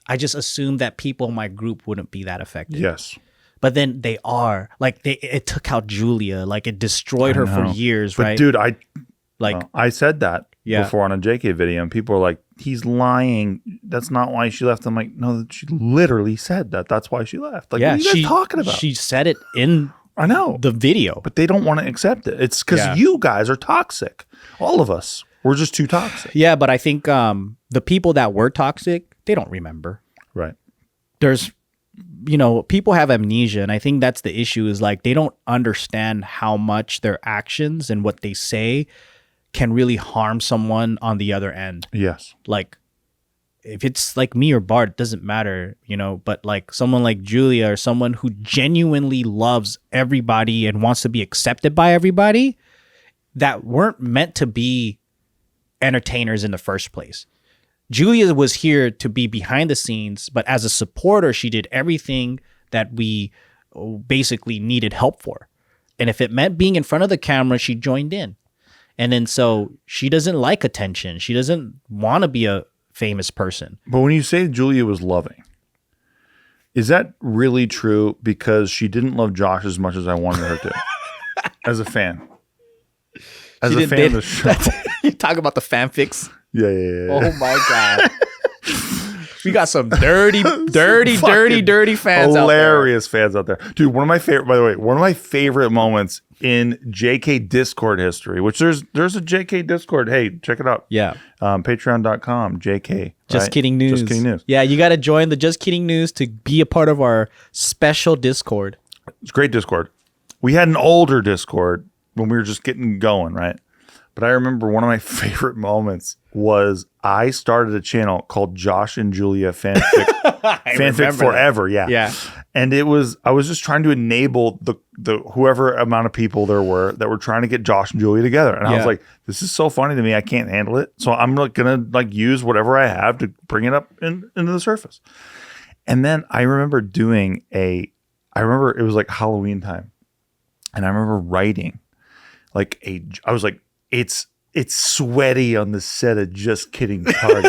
I just assume that people in my group wouldn't be that affected. Yes. But then they are. Like, it took out Julia. Like, it destroyed her for years, but right? Dude, I said that before on a JK video, and people are like, he's lying. That's not why she left. I'm like, no, she literally said that. That's why she left. Like, what are you guys talking about? She said it in I know the video. But they don't want to accept it. It's because you guys are toxic. All of us. We're just too toxic. Yeah, but I think the people that were toxic, they don't remember. Right. There's people have amnesia, and I think that's the issue, is like they don't understand how much their actions and what they say can really harm someone on the other end. Yes. Like, if it's like me or Bart, it doesn't matter, but like someone like Julia, or someone who genuinely loves everybody and wants to be accepted by everybody, that weren't meant to be entertainers in the first place. Julia was here to be behind the scenes, but as a supporter, she did everything that we basically needed help for. And if it meant being in front of the camera, she joined in. And then so she doesn't like attention. She doesn't want to be a famous person. But when you say Julia was loving, is that really true? Because she didn't love Josh as much as I wanted her to, as a fan. As a fan of the show. You talk about the fanfics. Yeah. Oh my God. We got some dirty fans hilarious fans out there. Dude, one of my favorite moments in JK Discord history, which there's a JK Discord. Hey, check it out. Yeah. Patreon.com, JK. Just Kidding News. Just Kidding News. Yeah, you got to join the Just Kidding News to be a part of our special Discord. It's a great Discord. We had an older Discord when we were just getting going, right? But I remember one of my favorite moments was I started a channel called Josh and Julia Fanfic Forever. That. Yeah. And I was just trying to enable the whoever amount of people there were that were trying to get Josh and Julia together. And I was like, this is so funny to me. I can't handle it. So I'm like going to use whatever I have to bring it up into the surface. And then I remember it was like Halloween time. And I remember writing I was like, it's sweaty on the set of Just Kidding Party.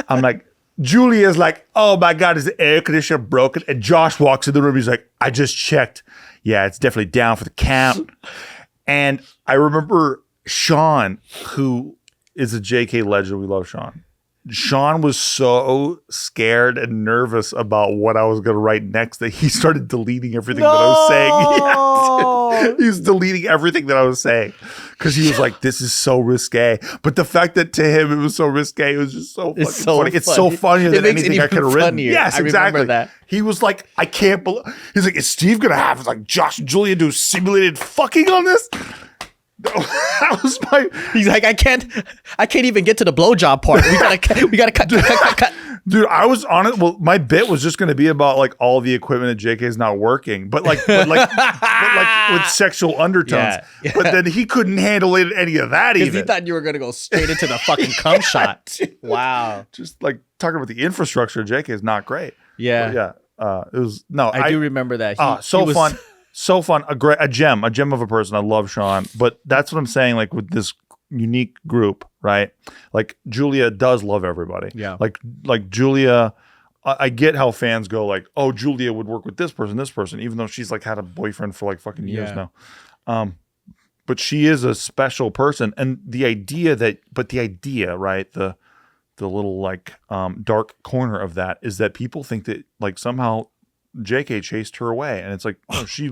I'm like, Julia's like, oh my God, is the air conditioner broken? And Josh walks in the room. He's like, I just checked. Yeah, it's definitely down for the count. And I remember Sean, who is a JK legend. We love Sean. Sean was so scared and nervous about what I was going to write next that he started deleting everything that I was saying. Yeah, he was deleting everything that I was saying because he was like, this is so risque. But the fact that to him it was so risque, it was just so fucking funny. It's so funnier than anything I could have written. Yes, exactly. That. He was like, I can't believe. He's like, is Steve going to have like Josh and Julia do simulated fucking on this? That was my. He's like, I can't even get to the blowjob part. We gotta cut. Dude, I was on it. Well, my bit was just going to be about like all the equipment at JK is not working, but like with sexual undertones. Yeah. But then he couldn't handle any of that even. He thought you were going to go straight into the fucking cum shot. Wow. Just like talking about the infrastructure at JK is not great. Yeah. But yeah. It was no. I do remember that. Fun. So fun, a gem of a person. I love Sean, but that's what I'm saying. Like with this unique group, right? Like Julia does love everybody. Yeah. Like Julia, I get how fans go like, oh, Julia would work with this person, even though she's like had a boyfriend for like fucking years now. But she is a special person, and the idea, right? The little like dark corner of that is that people think that like somehow JK chased her away, and it's like, oh, she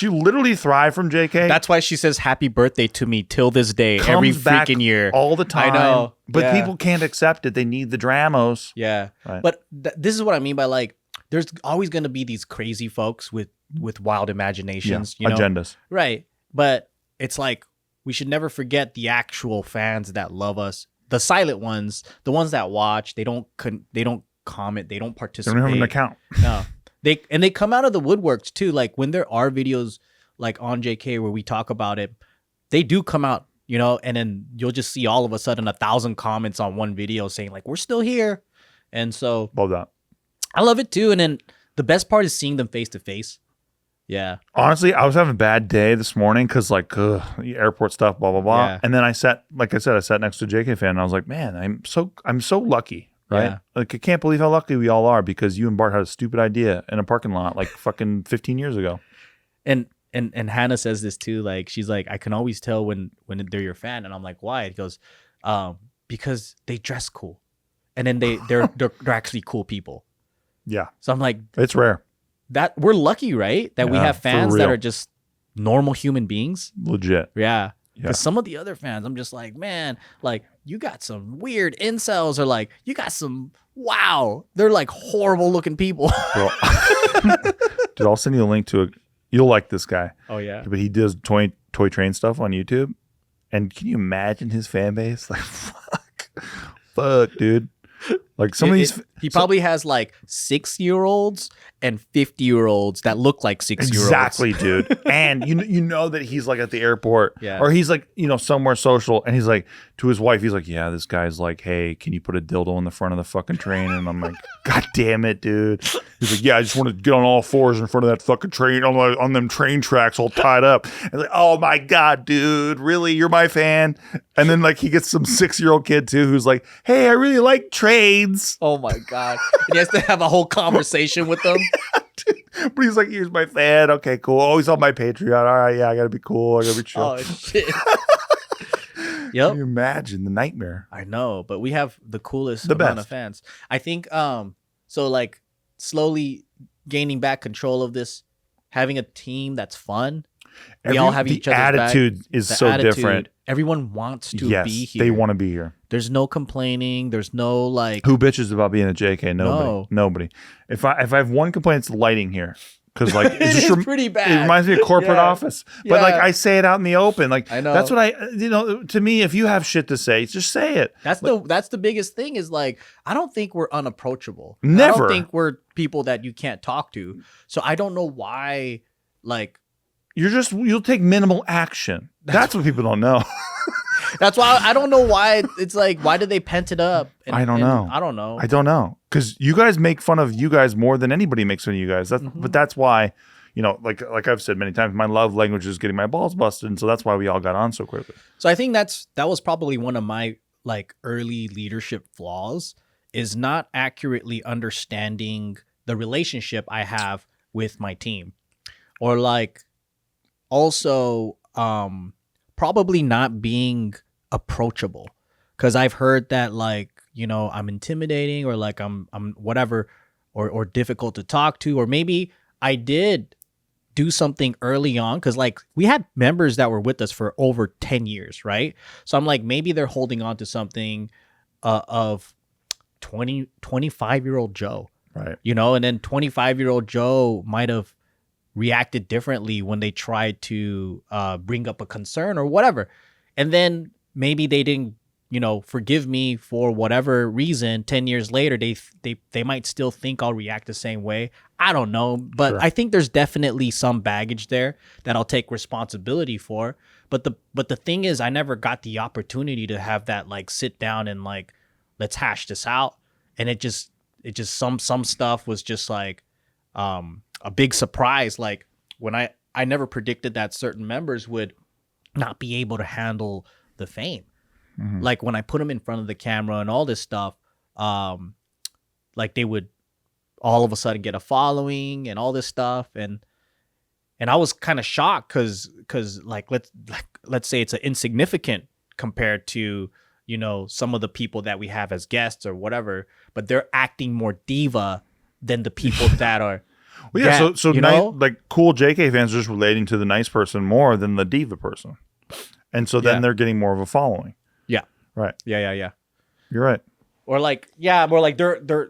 literally thrived from JK. That's why she says happy birthday to me till this day, every freaking year, all the time. I know, but people can't accept it. They need the dramos. Yeah, right. But this is what I mean by like, there's always going to be these crazy folks with wild imaginations, agendas, right? But it's like we should never forget the actual fans that love us, the silent ones, the ones that watch. They don't comment, they don't participate. They don't have an account. No. They come out of the woodworks too. Like when there are videos like on JK where we talk about it, they do come out, and then you'll just see all of a sudden 1,000 comments on one video saying like, we're still here. And so love that. I love it too. And then the best part is seeing them face to face. Yeah. Honestly, I was having a bad day this morning because like airport stuff, blah blah blah. Yeah. And then I sat next to a JK fan, and I was like, man, I'm so lucky, right? Yeah. Like I can't believe how lucky we all are because you and Bart had a stupid idea in a parking lot like fucking 15 years ago. And Hannah says this too. Like she's like, I can always tell when they're your fan, and I'm like, why? It goes, because they dress cool, and then they're actually cool people. Yeah. So I'm like, It's rare. that we're lucky, right? That we Yeah, have for fans that real. are just normal human beings. Legit. Yeah. Yeah. Because some of the other fans, I'm just like, man, like you got some weird incels, or like you got some they're like horrible looking people. Bro. Dude, I'll send you a link to it. You'll like this guy. Oh yeah. But he does toy train stuff on YouTube. And can you imagine his fan base? Like, fuck, dude. Like some of these, he probably has like 6-year-olds and 50-year-olds that look like 6-year-olds. exactly, dude. And you know that he's like at the airport, Yeah. or he's like somewhere social, and he's like to his wife, he's like, yeah, this guy's like, hey, can you put a dildo in the front of the fucking train? And I'm like, god damn it, dude. He's like, yeah, I just want to get on all fours in front of that fucking train on them train tracks all tied up. And like, oh my god, dude, really, you're my fan? And then like he gets some 6-year-old kid too who's like, hey, I really like trains. Oh my god. And he has to have a whole conversation with them. But he's like, here's my fan. Okay, cool. Oh, he's on my Patreon. All right, yeah, I gotta be cool. I gotta be chill. Oh shit. Can Yep. you imagine the nightmare? I know, but we have the coolest The amount best. of fans. I think so like slowly gaining back control of this, having a team that's fun. We all have each other's back. The attitude is The so attitude, different. Everyone wants to Yes, be here. they want to be here. There's no complaining. There's no like. Who bitches about being a JK? Nobody. No. Nobody. If I have one complaint, it's the lighting here. Because like It is pretty bad. It reminds me of corporate Yeah. office. But like Yeah. I say it out in the open. Like I know. that's what to me, if you have shit to say, just say it. That's the biggest thing is like I don't think we're unapproachable. I Never. don't think we're people that you can't talk to. So I don't know why like You'll take minimal action. That's what people don't know. that's why I don't know why it's like why did they pent it up? I don't know. I don't know. I don't know. Because you guys make fun of you guys more than anybody makes fun of you guys. But that's why, like I've said many times, my love language is getting my balls busted. And so that's why we all got on so quickly. So I think that was probably one of my like early leadership flaws is not accurately understanding the relationship I have with my team. Or like also probably not being approachable. Cause I've heard that like, I'm intimidating or like I'm whatever or difficult to talk to, or maybe I did do something early on because like we had members that were with us for over 10 years, right? So I'm like, maybe they're holding on to something of 25-year-old Joe, Right. and then 25-year-old Joe might have reacted differently when they tried to bring up a concern or whatever. And then maybe they didn't, forgive me for whatever reason. 10 years later, they might still think I'll react the same way. I don't know. But Sure. I think there's definitely some baggage there that I'll take responsibility for. But the thing is, I never got the opportunity to have that like sit down and like, let's hash this out. And it just some stuff was just like a big surprise. Like when I never predicted that certain members would not be able to handle the fame. Mhm. Like when I put them in front of the camera and all this stuff, like they would all of a sudden get a following and all this stuff. And I was kind of shocked because like let's say it's an insignificant compared to, some of the people that we have as guests or whatever, but they're acting more diva than the people that are. Well, yeah. that, So like cool JK fans are just relating to the nice person more than the diva person, and so then Yeah. they're getting more of a following. Yeah. Right. Yeah. You're right. Or like, yeah, more like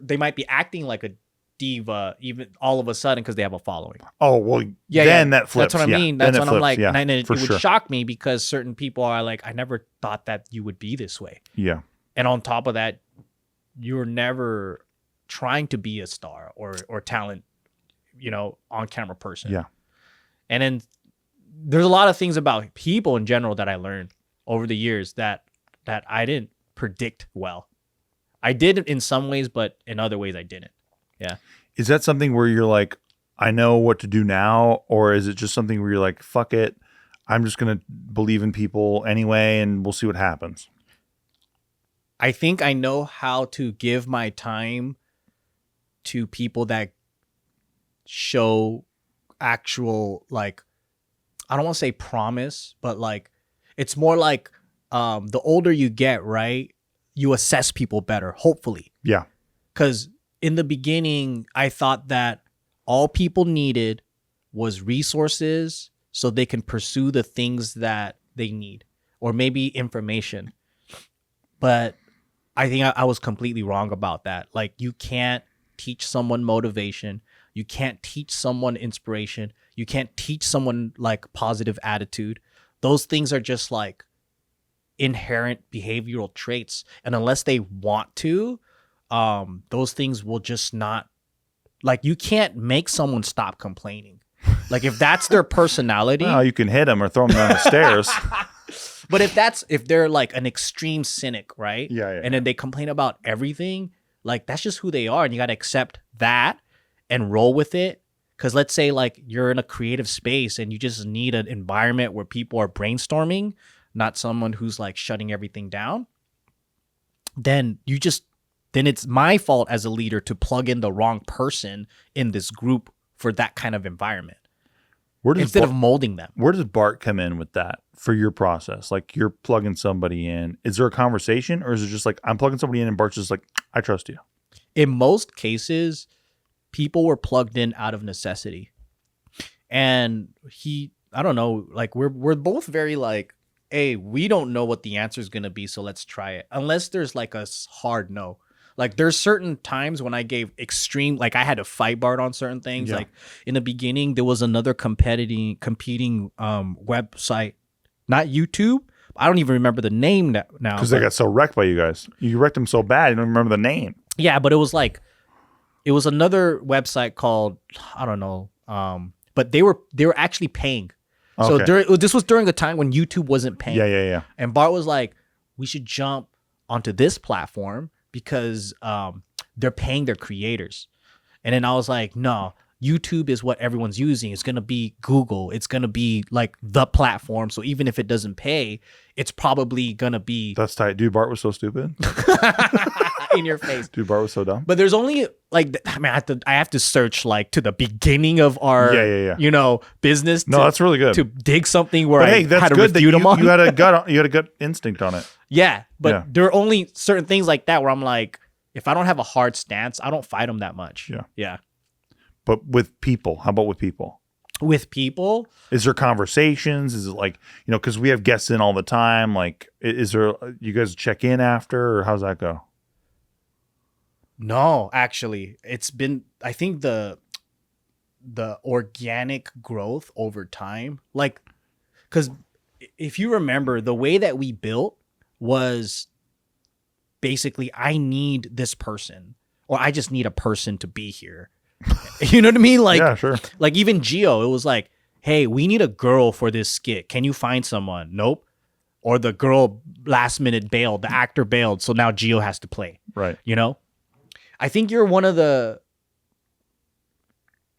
they might be acting like a diva even all of a sudden because they have a following. Oh well. Yeah, then yeah. that flips. That's what I mean. That's Then what it I'm like. flips. Yeah, And it for would sure. shock me because certain people are like, I never thought that you would be this way. Yeah. And on top of that, you're never trying to be a star or talent, on camera person. Yeah. And then there's a lot of things about people in general that I learned over the years that I didn't predict well. I did in some ways, but in other ways I didn't. Yeah. Is that something where you're like, I know what to do now, or is it just something where you're like, fuck it, I'm just gonna believe in people anyway, and we'll see what happens? I think I know how to give my time to people that show actual, like, I don't want to say promise, but like, it's more like the older you get, right? You assess people better, hopefully. Yeah. Because in the beginning, I thought that all people needed was resources so they can pursue the things that they need, or maybe information. But I think I was completely wrong about that. Like, you can't teach someone motivation. You can't teach someone inspiration. You can't teach someone like positive attitude. Those things are just like inherent behavioral traits. And unless they want to, those things will just not, like, you can't make someone stop complaining. Like, if that's their personality. Well, you can hit them or throw them down the stairs. But if they're like an extreme cynic, right? Yeah. And then they complain about everything, like, that's just who they are. And you got to accept that and roll with it. Because let's say like you're in a creative space and you just need an environment where people are brainstorming, not someone who's like shutting everything down. Then it's my fault as a leader to plug in the wrong person in this group for that kind of environment. Instead of molding them. Where does Bart come in with that for your process? Like, you're plugging somebody in. Is there a conversation, or is it just like, I'm plugging somebody in and Bart's just like, I trust you? In most cases, people were plugged in out of necessity. And I don't know, like, we're both very like, hey, we don't know what the answer is going to be, so let's try it. Unless there's like a hard no. Like, there's certain times when I gave extreme, like, I had to fight Bart on certain things. Yeah. Like, in the beginning, there was another competing website, not YouTube. I don't even remember the name now. Because they got so wrecked by you guys. You wrecked them so bad, you don't remember the name. Yeah, but it was another website called, I don't know. But they were actually paying. Okay. So this was during the time when YouTube wasn't paying. Yeah. And Bart was like, we should jump onto this platform because they're paying their creators. And then I was like, no, YouTube is what everyone's using. It's going to be Google. It's going to be like the platform. So even if it doesn't pay, it's probably going to be. That's tight. Dude, Bart was so stupid. In your face. Dude, Bart was so dumb. But there's only like, I mean, I have to search like to the beginning of our, business. No, that's really good. To dig something where I that's had to good refute them on. You had a gut instinct on it. Yeah, but there are only certain things like that where I'm like, if I don't have a hard stance, I don't fight them that much. Yeah. But with people, how about with people? With people? Is there conversations? Is it like, because we have guests in all the time. Like, is there, you guys check in after, or how's that go? No, actually, it's been, I think the organic growth over time, like, because if you remember, the way that we built was basically, I need this person, or I just need a person to be here. You know what I mean? Like, yeah, sure. Like, even Gio, it was like, hey, we need a girl for this skit. Can you find someone? Nope. Or the girl last minute bailed, the actor bailed, so now Gio has to play. Right. I think you're one of the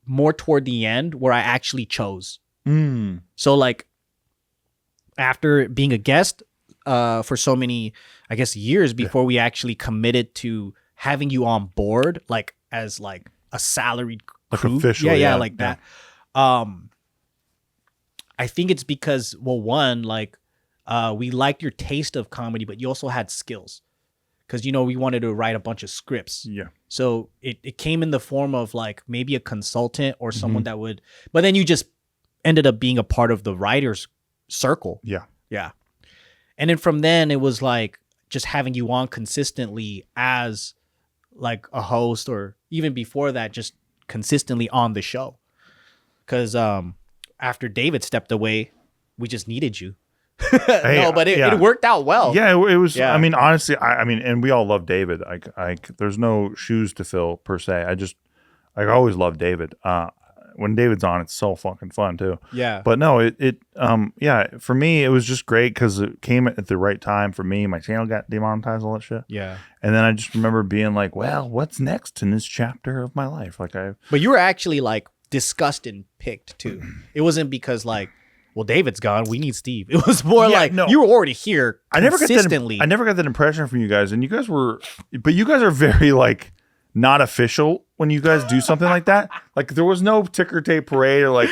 more toward the end where I actually chose. So like, after being a guest for so many, I guess, years before we actually committed to having you on board, like as like a salaried crew. Like officially, like that. I think it's because, well, one, like we liked your taste of comedy, but you also had skills. Because, we wanted to write a bunch of scripts. Yeah. So it came in the form of like maybe a consultant or someone that would, but then you just ended up being a part of the writer's circle. Yeah. Yeah. And then from then it was like just having you on consistently as like a host, or even before that, just consistently on the show. Because after David stepped away, we just needed you. But it worked out well. Yeah, it was. Yeah. I mean, honestly, I mean, and we all love David. There's no shoes to fill per se. I always love David. When David's on, it's so fucking fun too. Yeah. But no, for me, it was just great because it came at the right time for me. My channel got demonetized, all that shit. Yeah. And then I just remember being like, well, what's next in this chapter of my life? But you were actually like discussed and picked too. It wasn't because like, well, David's gone, we need Steve. It was more you were already here consistently. I never got that impression from you guys, and you guys are very like not official when you guys do something like that. Like there was no ticker tape parade or like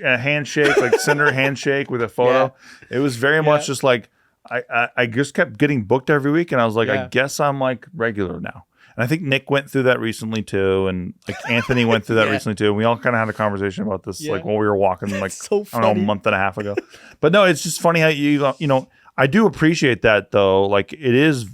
a handshake, like send her a handshake with a photo. Yeah. It was very much just like I just kept getting booked every week, and I was like, I guess I'm like regular now. And I think Nick went through that recently too, and like Anthony went through that recently too. And we all kind of had a conversation about this like while we were walking, like so I don't know, a month and a half ago. But no, it's just funny how you know I do appreciate that though. Like it is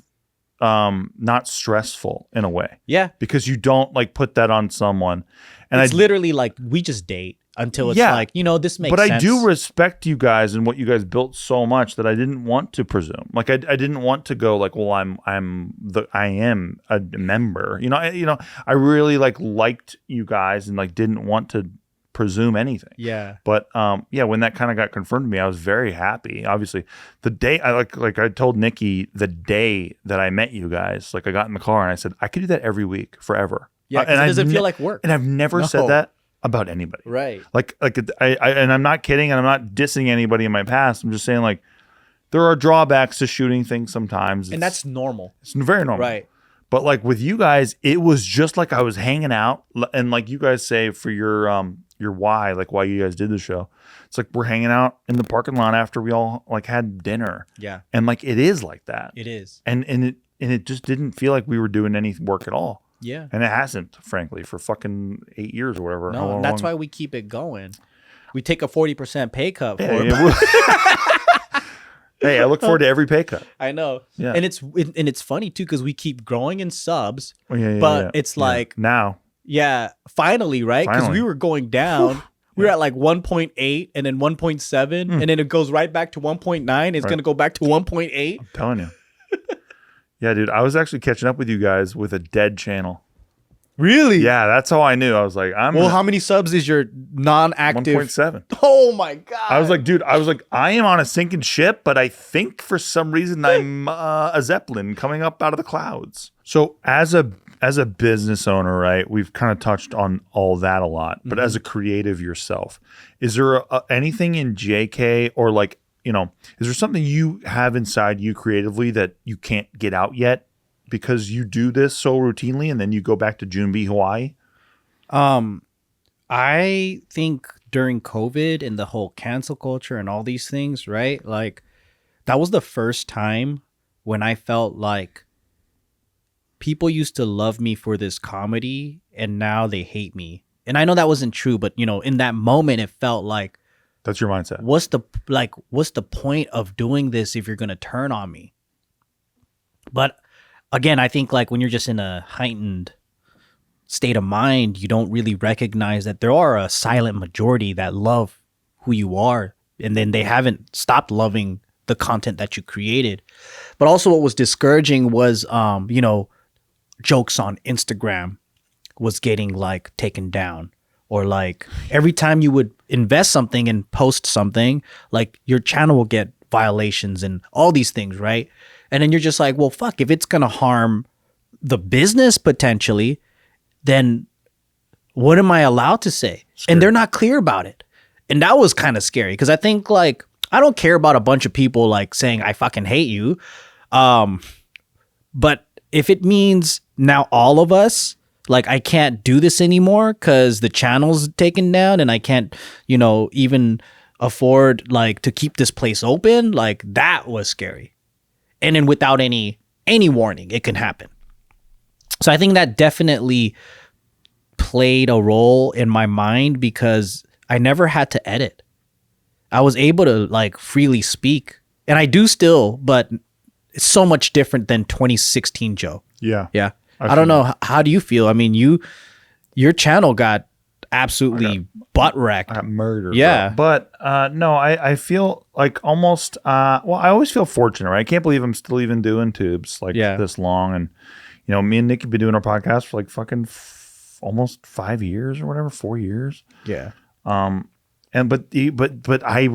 not stressful in a way. Yeah, because you don't like put that on someone. And it's literally like we just date until it's like, you know, this makes sense. But I do respect you guys and what you guys built so much that I didn't want to presume. Like I didn't want to go like, well, I am a member. You know, I really liked you guys and like didn't want to presume anything. Yeah. But when that kind of got confirmed to me, I was very happy. Obviously, the day I I told Nikki the day that I met you guys, like I got in the car and I said I could do that every week forever. Yeah, and it doesn't feel like work. And I've never said that about anybody. Right. Like I and I'm not kidding, and I'm not dissing anybody in my past. I'm just saying like there are drawbacks to shooting things sometimes. And that's normal. It's very normal. Right. But like with you guys, it was just like I was hanging out, and like you guys say for your why, like why you guys did the show. It's like we're hanging out in the parking lot after we all like had dinner. Yeah. And like it is like that. It is. And it just didn't feel like we were doing any work at all. Yeah. And it hasn't, frankly, for fucking 8 years or whatever. No, and that's why we keep it going. We take a 40% pay cut for it. Hey, I look forward to every pay cut. I know. Yeah. And it's funny too because we keep growing in subs. But it's like now. Yeah, finally, right? Because we were going down. We were at like 1.8 and then 1.7 and then it goes right back to 1.9. It's going to go back to 1.8. I'm telling you. Yeah, dude, I was actually catching up with you guys with a dead channel. Really? Yeah, that's how I knew. I was like, how many subs is your non-active? 1.7. Oh my God. I was like, dude, I am on a sinking ship, but I think for some reason I'm a Zeppelin coming up out of the clouds. So as a business owner, right, we've kind of touched on all that a lot, but as a creative yourself, is there anything in JK or like, you know, is there something you have inside you creatively that you can't get out yet because you do this so routinely and then you go back to Junebee, Hawaii? I think during COVID and the whole cancel culture and all these things, right? Like that was the first time when I felt like people used to love me for this comedy and now they hate me. And I know that wasn't true, but you know, in that moment it felt like, that's your mindset. What's the point of doing this if you're going to turn on me? But again, I think like when you're just in a heightened state of mind, you don't really recognize that there are a silent majority that love who you are. And then they haven't stopped loving the content that you created. But also what was discouraging was, you know, jokes on Instagram was getting like taken down. Or like every time you would invest something and post something, like your channel will get violations and all these things, right? And then you're just like, well, fuck, if it's going to harm the business potentially, then what am I allowed to say? Scary. And they're not clear about it. And that was kind of scary because I think like, I don't care about a bunch of people like saying I fucking hate you. But if it means now all of us, like I can't do this anymore because the channel's taken down and I can't, you know, even afford like to keep this place open. Like that was scary. And then without any warning, it can happen. So I think that definitely played a role in my mind because I never had to edit. I was able to like freely speak and I do still, but it's so much different than 2016 Joe. Yeah. Yeah. I don't know. How do you feel? I mean, your channel got absolutely butt wrecked. I got murdered. Yeah. Bro. But no, I feel like almost, well, I always feel fortunate, right? I can't believe I'm still even doing tubes like this long. And, you know, me and Nick have been doing our podcast for like fucking almost 5 years or whatever, 4 years. Yeah. And but I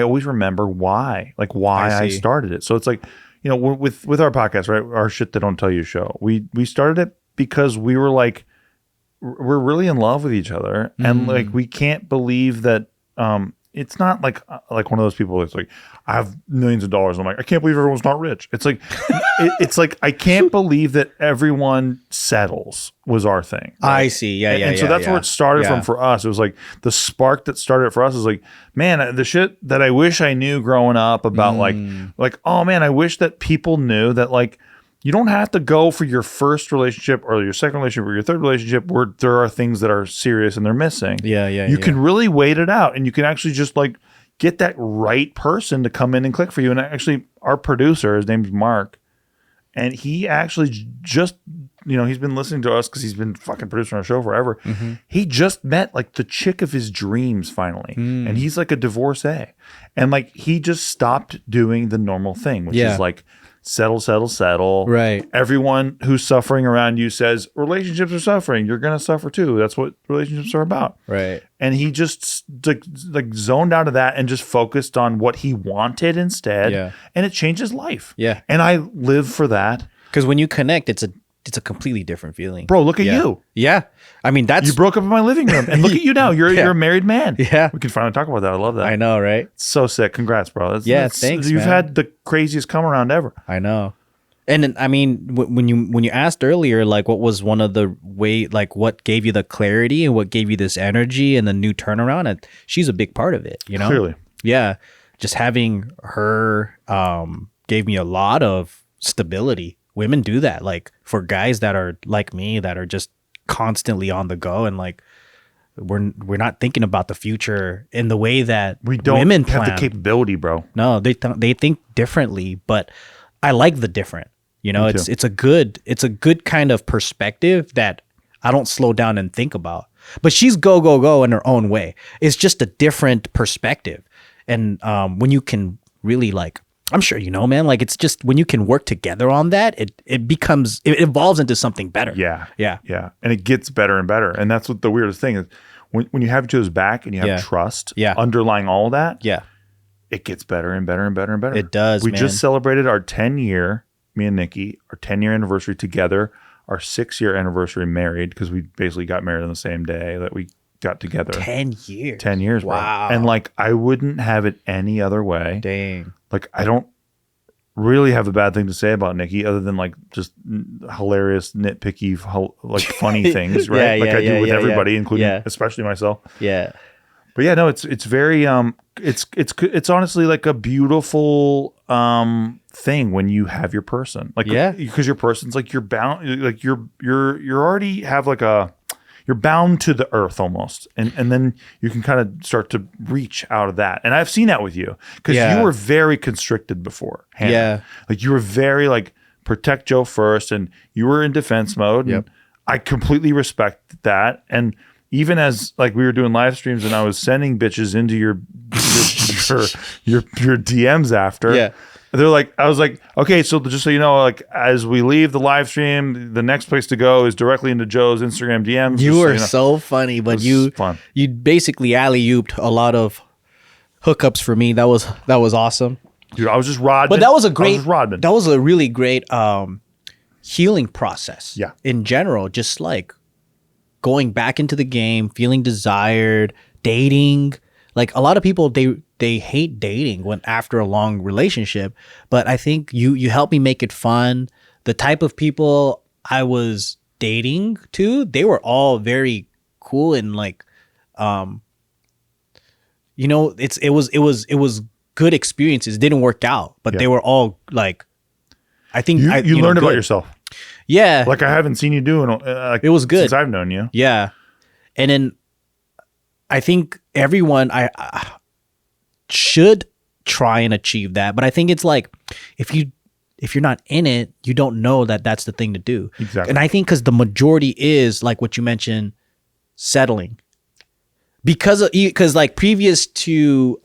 always remember why I started it. So it's like, you know, with our podcast, right? Our shit they don't tell you show. We started it because we were like we're really in love with each other, and like we can't believe that. It's not like one of those people that's like, I have millions of dollars. I'm like, I can't believe everyone's not rich. It's like, it's like I can't believe that everyone settles was our thing. Right? I see. Yeah, And so that's where it started from for us. It was like the spark that started it for us is like, man, the shit that I wish I knew growing up about like, oh man, I wish that people knew that like, you don't have to go for your first relationship or your second relationship or your third relationship where there are things that are serious and they're missing. You can really wait it out, and you can actually just like get that right person to come in and click for you. And actually, our producer, his name's Mark, and he actually just, he's been listening to us because he's been fucking producing our show forever. He just met like the chick of his dreams finally, and he's like a divorcee, and like he just stopped doing the normal thing, which is like, settle. Right. Everyone who's suffering around you says relationships are suffering. You're going to suffer too. That's what relationships are about. Right. And he just like zoned out of that and just focused on what he wanted instead. Yeah. And it changed his life. Yeah. And I live for that. Because when you connect, it's a completely different feeling. Bro, look at you. Yeah. I mean, that's... You broke up in my living room. And look at you now. You're a married man. Yeah. We can finally talk about that. I love that. I know, right? It's so sick. Congrats, bro. Thanks, You've man. had the craziest come around ever. I know. And then, I mean, when you asked earlier, like, what was one of the what gave you the clarity and what gave you this energy and the new turnaround? And she's a big part of it, Clearly. Yeah. Just having her gave me a lot of stability. Women do that. Like, for guys that are like me, that are just constantly on the go, and like we're not thinking about the future in the way that we don't women have plan. the capability, bro. No, they think differently, but I like the different. It's a good kind of perspective that I don't slow down and think about. But she's go in her own way. It's just a different perspective. And when you can really like, I'm sure man, like it's just when you can work together on that, it evolves into something better. Yeah. And it gets better and better. And that's what the weirdest thing is. When you have each other's back and you have trust underlying all that, it gets better and better and better and better. It does. We just celebrated our 10-year, me and Nikki, our 10-year anniversary together, our 6-year anniversary married, because we basically got married on the same day that we got together. 10 years. 10 years, wow. Bro. And like, I wouldn't have it any other way. Dang. Like, I don't really have a bad thing to say about Nikki other than like just hilarious, nitpicky, like funny things, right? I do with everybody, including especially myself. Yeah. But yeah, no, it's very it's honestly like a beautiful thing when you have your person, like because your person's like you're bound, like you're already have like you're bound to the earth almost, and then you can kind of start to reach out of that. And I've seen that with you because you were very constricted before. Hannah. Like you were very like protect Joe first, and you were in defense mode. And I completely respect that. And even as like we were doing live streams and I was sending bitches into your DMs after, they're like, I was like, okay, so just so you know, like as we leave the live stream, the next place to go is directly into Joe's Instagram DMs. You were so funny, but you basically alley-ooped a lot of hookups for me. That was awesome. Dude, I was just Rodman. But that was a really great healing process. Yeah. In general, just like going back into the game, feeling desired, dating. Like a lot of people, they hate dating when after a long relationship, but I think you helped me make it fun. The type of people I was dating to, they were all very cool and like, it was good experiences. It didn't work out, but they were all like, I think you learned about yourself. Yeah, like I haven't seen you doing. It was good since I've known you. Yeah, and then I think everyone I should try and achieve that, but I think it's like if you're not in it, you don't know that that's the thing to do. Exactly. And I think because the majority is like what you mentioned, settling. Because like previous to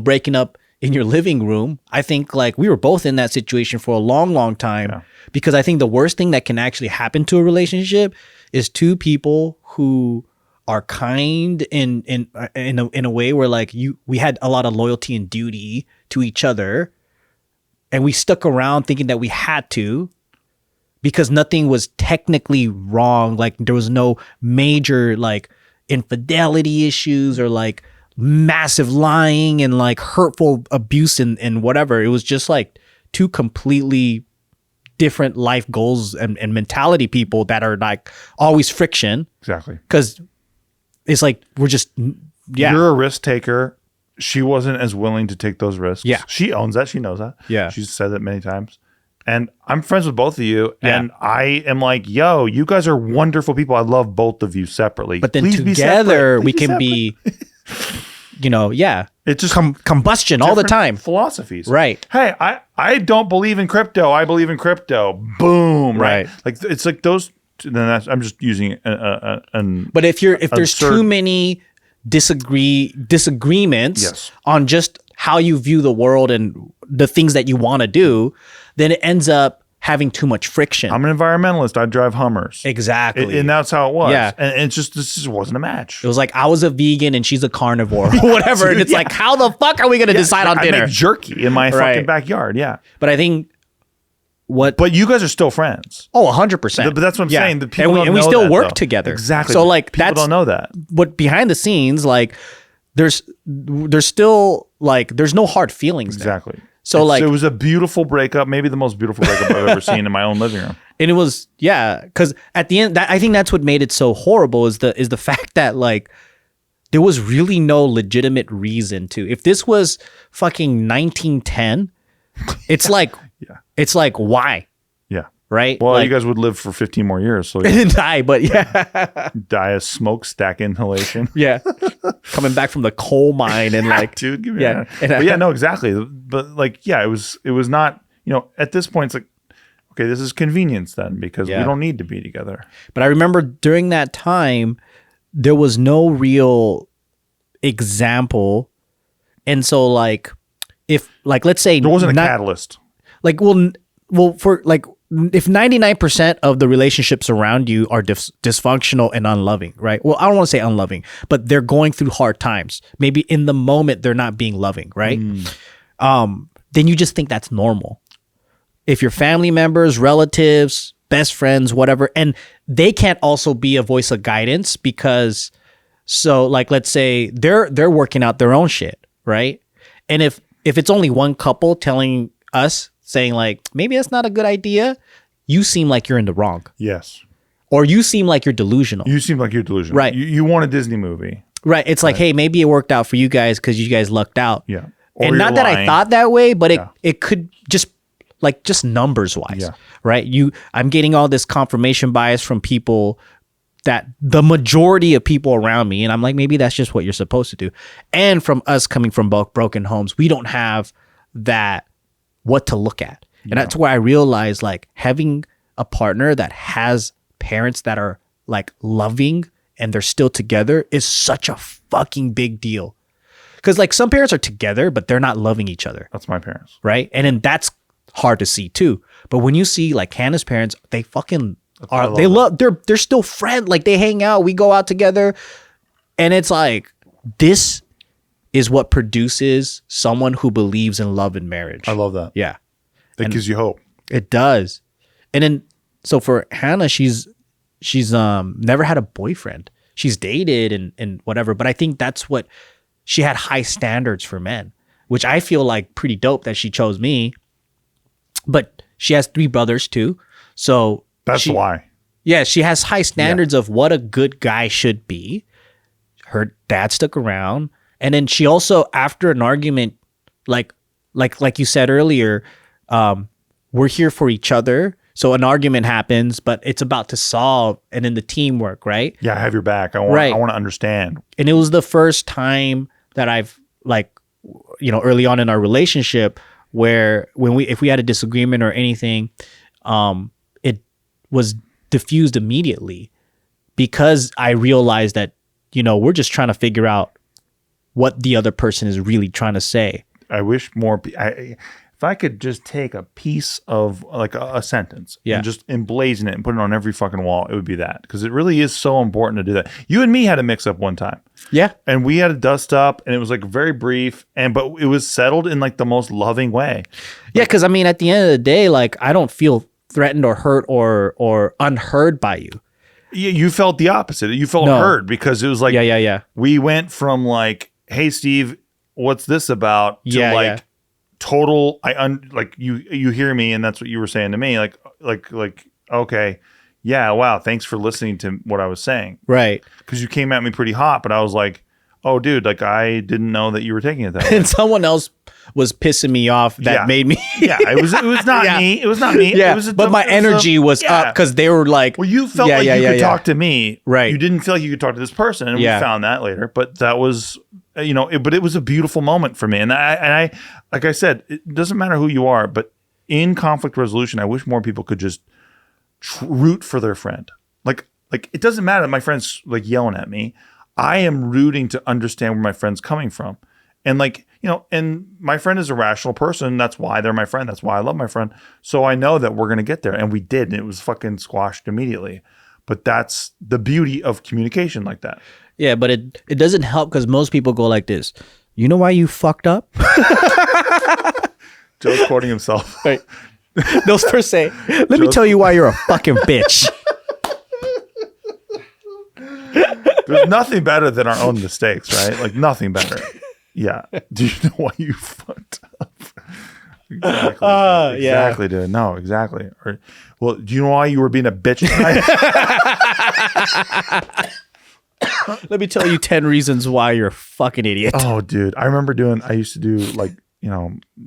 breaking up in your living room, I think like we were both in that situation for a long time. Yeah. Because I think the worst thing that can actually happen to a relationship is two people who are kind in a way where like we had a lot of loyalty and duty to each other, and we stuck around thinking that we had to, because nothing was technically wrong. Like there was no major like infidelity issues or like massive lying and like hurtful abuse and whatever. It was just like two completely different life goals and mentality people that are like always friction. Exactly. Because it's like we're just You're a risk taker. She wasn't as willing to take those risks. Yeah. She owns that. She knows that. Yeah. She's said that many times. And I'm friends with both of you. Yeah. And I am like, yo, you guys are wonderful people. I love both of you separately. But then Please be together separate. we Please can separate. be, you know, It's just combustion all the different time. philosophies. Right. Hey, I don't believe in crypto. I believe in crypto. Boom. Right. Right. Like it's like those. Then I'm just using an. But if there's absurd- too many disagreements Yes. on just how you view the world and the things that you want to do, then it ends up having too much friction. I'm an environmentalist. I drive Hummers. Exactly. And that's how it was. Yeah. And it's just, this just wasn't a match. It was like I was a vegan and she's a carnivore or whatever. And it's like, how the fuck are we going to decide on I dinner? make jerky in my Right. fucking backyard. Yeah. But I think But you guys are still friends. 100%. But that's what I'm saying. The people and don't we know still that, work though. together. Exactly. So like people don't know that. But behind the scenes, like there's still like there's no hard feelings there. Exactly. So like it was a beautiful breakup, maybe the most beautiful breakup I've ever seen in my own living room. and it was because at the end I think that's what made it so horrible is the fact that like there was really no legitimate reason to. If this was fucking 1910, it's like it's like why? Yeah. Right? Well, like, you guys would live for 15 more years, so I you didn't die, but yeah. die of smokestack inhalation. Yeah. Coming back from the coal mine and like Dude, give me yeah. that. But yeah, no, exactly. But like, yeah, it was not, at this point it's like, okay, this is convenience then because we don't need to be together. But I remember during that time, there was no real example. And so like, if like, let's say There wasn't a catalyst. Like, well, for like, if 99% of the relationships around you are dysfunctional and unloving, right? Well, I don't want to say unloving, but they're going through hard times. Maybe in the moment they're not being loving, right? Then you just think that's normal. If your family members, relatives, best friends, whatever, and they can't also be a voice of guidance because, so like, let's say they're working out their own shit, right? And if it's only one couple telling us, saying like, maybe that's not a good idea, you seem like you're in the wrong. Yes. Or you seem like you're delusional. You seem like you're delusional. Right. You want a Disney movie. Right. It's like, hey, maybe it worked out for you guys because you guys lucked out. Yeah. Or And you're not that I lying. thought that way, but it could just numbers wise. Yeah. Right. I'm getting all this confirmation bias from people that the majority of people around me, and I'm like, maybe that's just what you're supposed to do. And from us coming from broken homes, we don't have that what to look at. And that's where I realized like having a partner that has parents that are like loving and they're still together is such a fucking big deal. Cause like some parents are together, but they're not loving each other. That's my parents. Right. And then that's hard to see too. But when you see like Hannah's parents, they fucking are, they're still friends. Like they hang out, we go out together. And it's like, this is what produces someone who believes in love and marriage. I love that. Yeah. That gives you hope. It does. And then so for Hannah, she's never had a boyfriend. She's dated and whatever, but I think that's what she had high standards for men, which I feel like pretty dope that she chose me. But she has 3 brothers too. So That's why. Yeah, she has high standards of what a good guy should be. Her dad stuck around. And then she also, after an argument, like you said earlier, we're here for each other. So an argument happens, but it's about to solve, and then the teamwork, right? Yeah, I have your back. I want to understand. And it was the first time that I've early on in our relationship where if we had a disagreement or anything, it was diffused immediately because I realized that, we're just trying to figure out what the other person is really trying to say. I wish more. If I could just take a piece of like a sentence and just emblazon it and put it on every fucking wall, it would be that, because it really is so important to do that. You and me had a mix up one time. Yeah. And we had a dust up and it was like very brief but it was settled in like the most loving way. Yeah. Cause I mean, at the end of the day, like I don't feel threatened or hurt or unheard by you. You felt the opposite. You felt heard because it was like, yeah. We went from like, hey, Steve, what's this about? To total. You hear me, and that's what you were saying to me. Like, okay, yeah, wow, thanks for listening to what I was saying. Right. Because you came at me pretty hot, but I was like, oh, dude, like I didn't know that you were taking it that way. And someone else was pissing me off that made me. It was not me. It was not me. Yeah. It was but my energy was up because they were like, well, you felt like you could talk to me. Right. You didn't feel like you could talk to this person. And we found that later. But that was, but it was a beautiful moment for me. And I, like I said, it doesn't matter who you are, but in conflict resolution, I wish more people could just root for their friend. Like it doesn't matter that my friend's like yelling at me. I am rooting to understand where my friend's coming from. And and my friend is a rational person. That's why they're my friend. That's why I love my friend. So I know that we're going to get there. And we did. And it was fucking squashed immediately. But that's the beauty of communication like that. Yeah, but it doesn't help because most people go like this. You know why you fucked up? Joe's quoting himself. Right. They'll first say, let me tell you why you're a fucking bitch. There's nothing better than our own mistakes, right? Like nothing better. Yeah. Do you know why you fucked up? Exactly. Exactly, dude. No, exactly. Or, well, do you know why you were being a bitch tonight? Let me tell you 10 reasons why you're a fucking idiot. Oh, dude. I used to do like,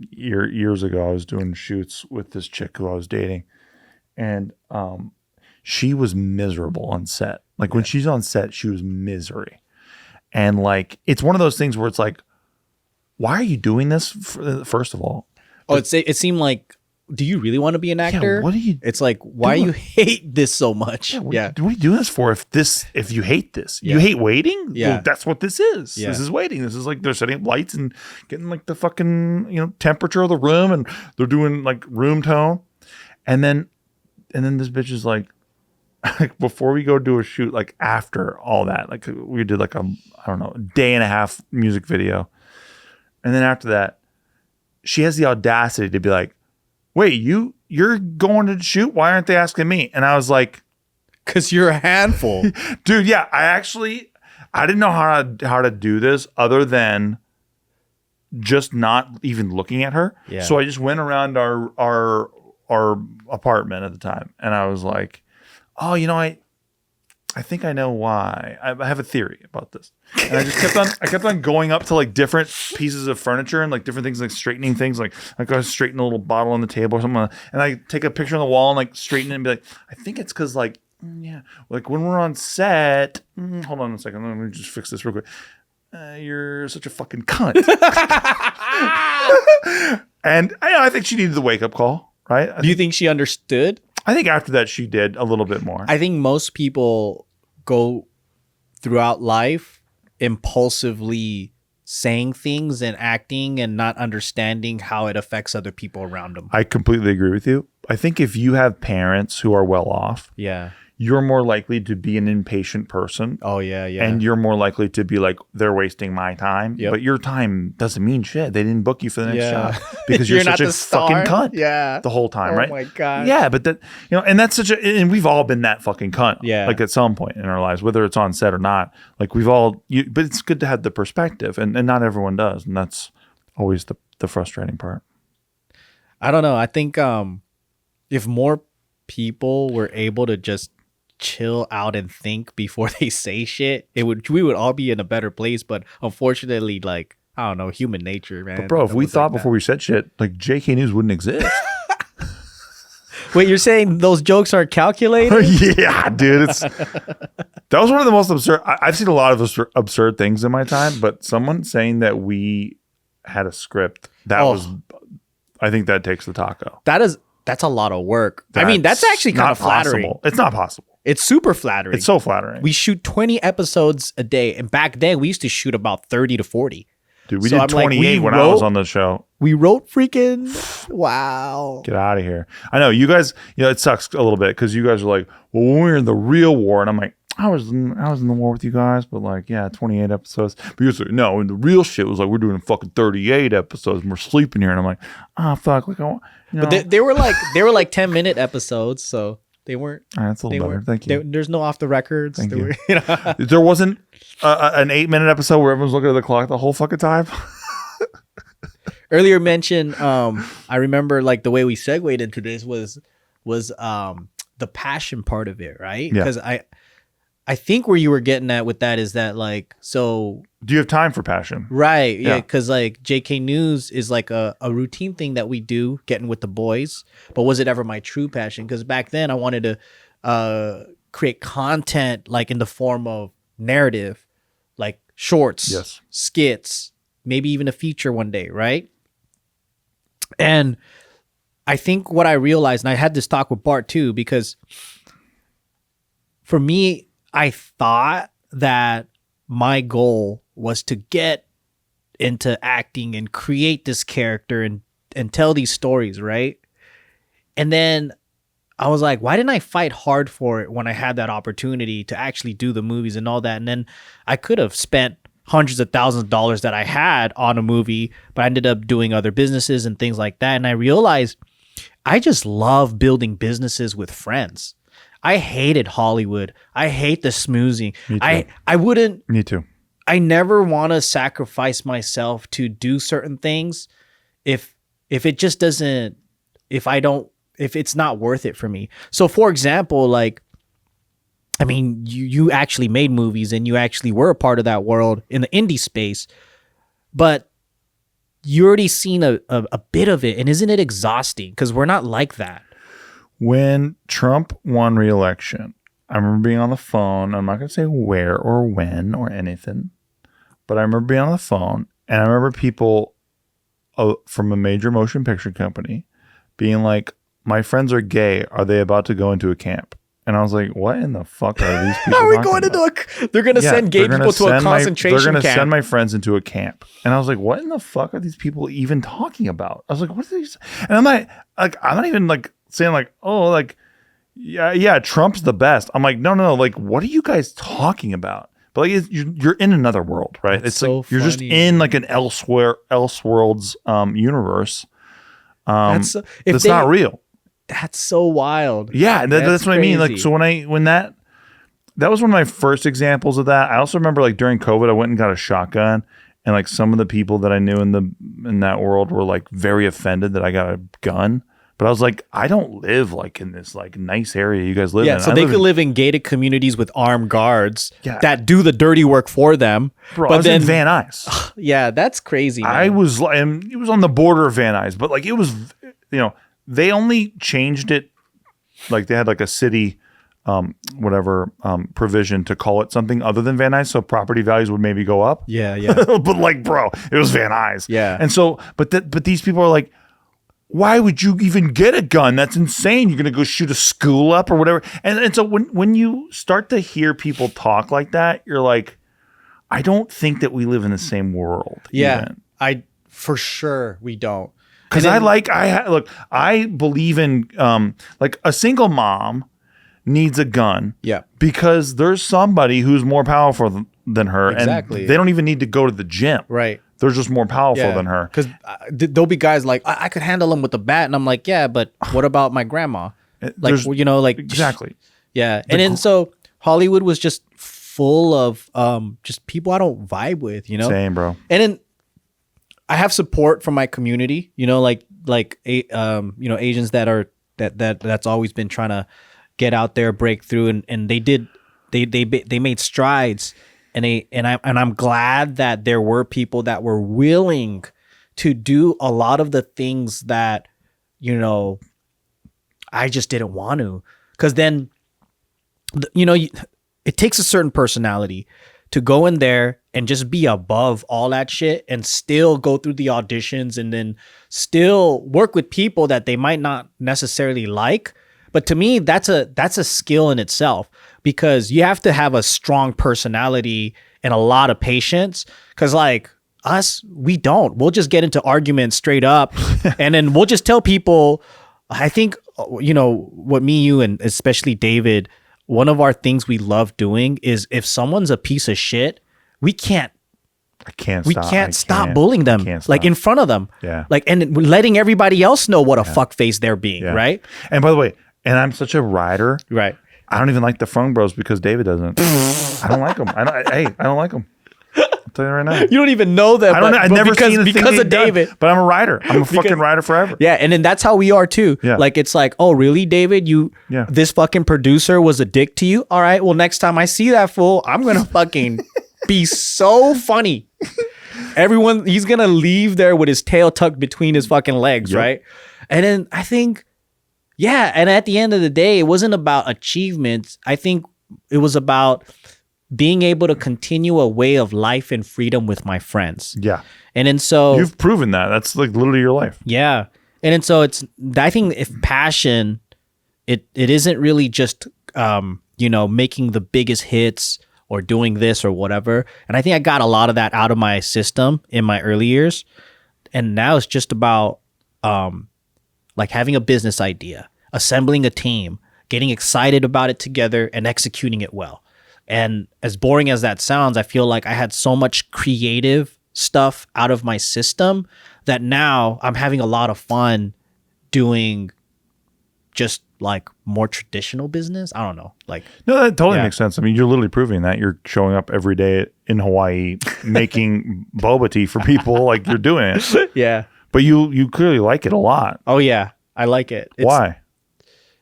years ago, I was doing shoots with this chick who I was dating. And she was miserable on set. Like when she's on set, she was misery. And like, it's one of those things where it's like, why are you doing this? First of all. It seemed like, do you really want to be an actor? Yeah, what do you? It's like, why you hate this so much? What are you doing this for? If you hate this, you hate waiting. Yeah, well, that's what this is. Yeah. This is waiting. This is like they're setting up lights and getting like the fucking temperature of the room, and they're doing like room tone, and then this bitch is like before we go do a shoot, like after all that, like we did like a day and a half music video, and then after that, she has the audacity to be like, wait, you're going to shoot? Why aren't they asking me? And I was like, because you're a handful. Dude, yeah. I didn't know how to do this other than just not even looking at her. Yeah. So I just went around our apartment at the time, and I was like, oh, I think I know why. I have a theory about this. And I kept on going up to like different pieces of furniture and like different things, like straightening things. Like I go straighten a little bottle on the table or something. And I take a picture on the wall and like straighten it and be like, I think it's because like, like when we're on set, hold on a second. Let me just fix this real quick. You're such a fucking cunt. And I think she needed the wake up call, right? Do you think she understood? I think after that she did a little bit more. I think most people go throughout life impulsively saying things and acting and not understanding how it affects other people around them. I completely agree with you. I think if you have parents who are well off, you're more likely to be an impatient person. Oh, yeah. And you're more likely to be like, they're wasting my time. Yep. But your time doesn't mean shit. They didn't book you for the next job because you're such a fucking cunt the whole time, right? Oh, my God. Yeah, but that, and that's and we've all been that fucking cunt. Yeah. Like at some point in our lives, whether it's on set or not. Like we've all, but it's good to have the perspective, and not everyone does. And that's always the frustrating part. I don't know. I think if more people were able to just chill out and think before they say shit, we would all be in a better place. But unfortunately, like, I don't know, human nature, man. But bro, if we thought before we said shit, like JKNews wouldn't exist. Wait, you're saying those jokes are calculated? Yeah, dude. That was one of the most absurd. I've seen a lot of absurd things in my time, but someone saying that we had a script, was, I think that takes the taco. That's a lot of work. That's actually kind of flattering. Possible. It's not possible. It's super flattering. It's so flattering. We shoot 20 episodes a day. And back then, we used to shoot about 30 to 40. Dude, we did 28 when I was on the show. We wrote freaking... Wow. Get out of here. I know. You guys, it sucks a little bit because you guys are like, well, when we were in the real war, and I'm like, I was in the war with you guys, but like, yeah, 28 episodes. But you're like, no, and the real shit was like, we're doing fucking 38 episodes and we're sleeping here. And I'm like, fuck. Like, But they were like 10-minute episodes, so they weren't. All right, that's a little better. Thank you. There's no off the records. Thank you. There wasn't an 8-minute episode where everyone's looking at the clock the whole fucking time. Earlier mentioned, I remember like the way we segued into this was the passion part of it, right? Yeah. Because I think where you were getting at with that is that like, so do you have time for passion? Right. Yeah. Because like JKnews is like a routine thing that we do, getting with the boys. But was it ever my true passion? Because back then I wanted to create content like in the form of narrative, like shorts, yes, skits, maybe even a feature one day. Right. And I think what I realized, and I had this talk with Bart too, because for me, I thought that my goal was to get into acting and create this character and tell these stories, right? And then I was like, why didn't I fight hard for it when I had that opportunity to actually do the movies and all that? And then I could have spent hundreds of thousands of dollars that I had on a movie, but I ended up doing other businesses and things like that. And I realized I just love building businesses with friends. I hated Hollywood. I hate the smoozing. I wouldn't. Me too. I never want to sacrifice myself to do certain things if it just doesn't, if it's not worth it for me. So for example, like, I mean, you actually made movies and you actually were a part of that world in the indie space, but you already seen a bit of it. And isn't it exhausting? Because we're not like that. When Trump won re-election, I remember being on the phone. I'm not going to say where or when or anything, but I remember being on the phone, and I remember people from a major motion picture company being like, my friends are gay. Are they about to go into a camp? And I was like, what in the fuck are these people Are we going into they're going to send gay people to a concentration camp. They're going to send my friends into a camp. And I was like, what in the fuck are these people even talking about? I was like, what are these? And I'm not even like, saying like, oh, like, yeah, Trump's the best. I'm like, no, like, what are you guys talking about? But like, you're in another world, right? That's it's so like you're just in like an elseworlds universe. That's not real. That's so wild. Yeah, that's what I mean. Like, so when that was one of my first examples of that. I also remember like during COVID, I went and got a shotgun. And like some of the people that I knew in that world were like very offended that I got a gun. But I was like, I don't live like in this like nice area you guys live in. Yeah, so they could live in gated communities with armed guards that do the dirty work for them. Bro, I was in Van Nuys. Yeah, that's crazy, man. I was like, it was on the border of Van Nuys, but like it was, they only changed it. Like they had like a city, provision to call it something other than Van Nuys, so property values would maybe go up. Yeah. But like, bro, it was Van Nuys. Yeah. And so, but these people are like, why would you even get a gun? That's insane. You're going to go shoot a school up or whatever. And so when you start to hear people talk like that, you're like, I don't think that we live in the same world. Yeah, for sure we don't. Because I believe in like a single mom needs a gun. Yeah. Because there's somebody who's more powerful than her. Exactly. And they don't even need to go to the gym. Right. They're just more powerful than her. Because there'll be guys like, I could handle them with a bat. And I'm like, yeah, but what about my grandma? Like, like. Exactly. Yeah. And then so Hollywood was just full of just people I don't vibe with, Same, bro. And then I have support from my community, Asians that are, that's always been trying to get out there, break through. And they made strides. And I'm glad that there were people that were willing to do a lot of the things that, I just didn't want to. Because then, it takes a certain personality to go in there and just be above all that shit and still go through the auditions and then still work with people that they might not necessarily like. But to me, that's a skill in itself. Because you have to have a strong personality and a lot of patience. Because like us, we don't. We'll just get into arguments straight up. And then we'll just tell people, I think, what me, you, and especially David one of our things we love doing is if someone's a piece of shit, we can't stop bullying them like in front of them. Yeah. Like, and letting everybody else know what a fuckface they're being, right? And by the way, and I'm such a rider. Right. I don't even like the phone bros because David doesn't. I don't like them. I don't like them. I'll tell you right now. You don't even know them. I've never seen because of David. But I'm a rider. I'm a fucking rider forever. Yeah, and then that's how we are too. Yeah. Like it's like, oh really, David? This fucking producer was a dick to you? All right, well next time I see that fool, I'm gonna fucking be so funny. He's gonna leave there with his tail tucked between his fucking legs, right? And then I think, and at the end of the day, it wasn't about achievements. I think it was about being able to continue a way of life and freedom with my friends. Yeah. And then so you've proven that. That's like literally your life. Yeah. And then so I think if passion, it isn't really just making the biggest hits or doing this or whatever. And I think I got a lot of that out of my system in my early years. And now it's just about like having a business idea, assembling a team, getting excited about it together and executing it well. And as boring as that sounds, I feel like I had so much creative stuff out of my system that now I'm having a lot of fun doing just like more traditional business. I don't know. Like, no, that totally makes sense. I mean, you're literally proving that. You're showing up every day in Hawaii making boba tea for people. Like you're doing it. Yeah. But you clearly like it a lot. Oh yeah, I like it. Why?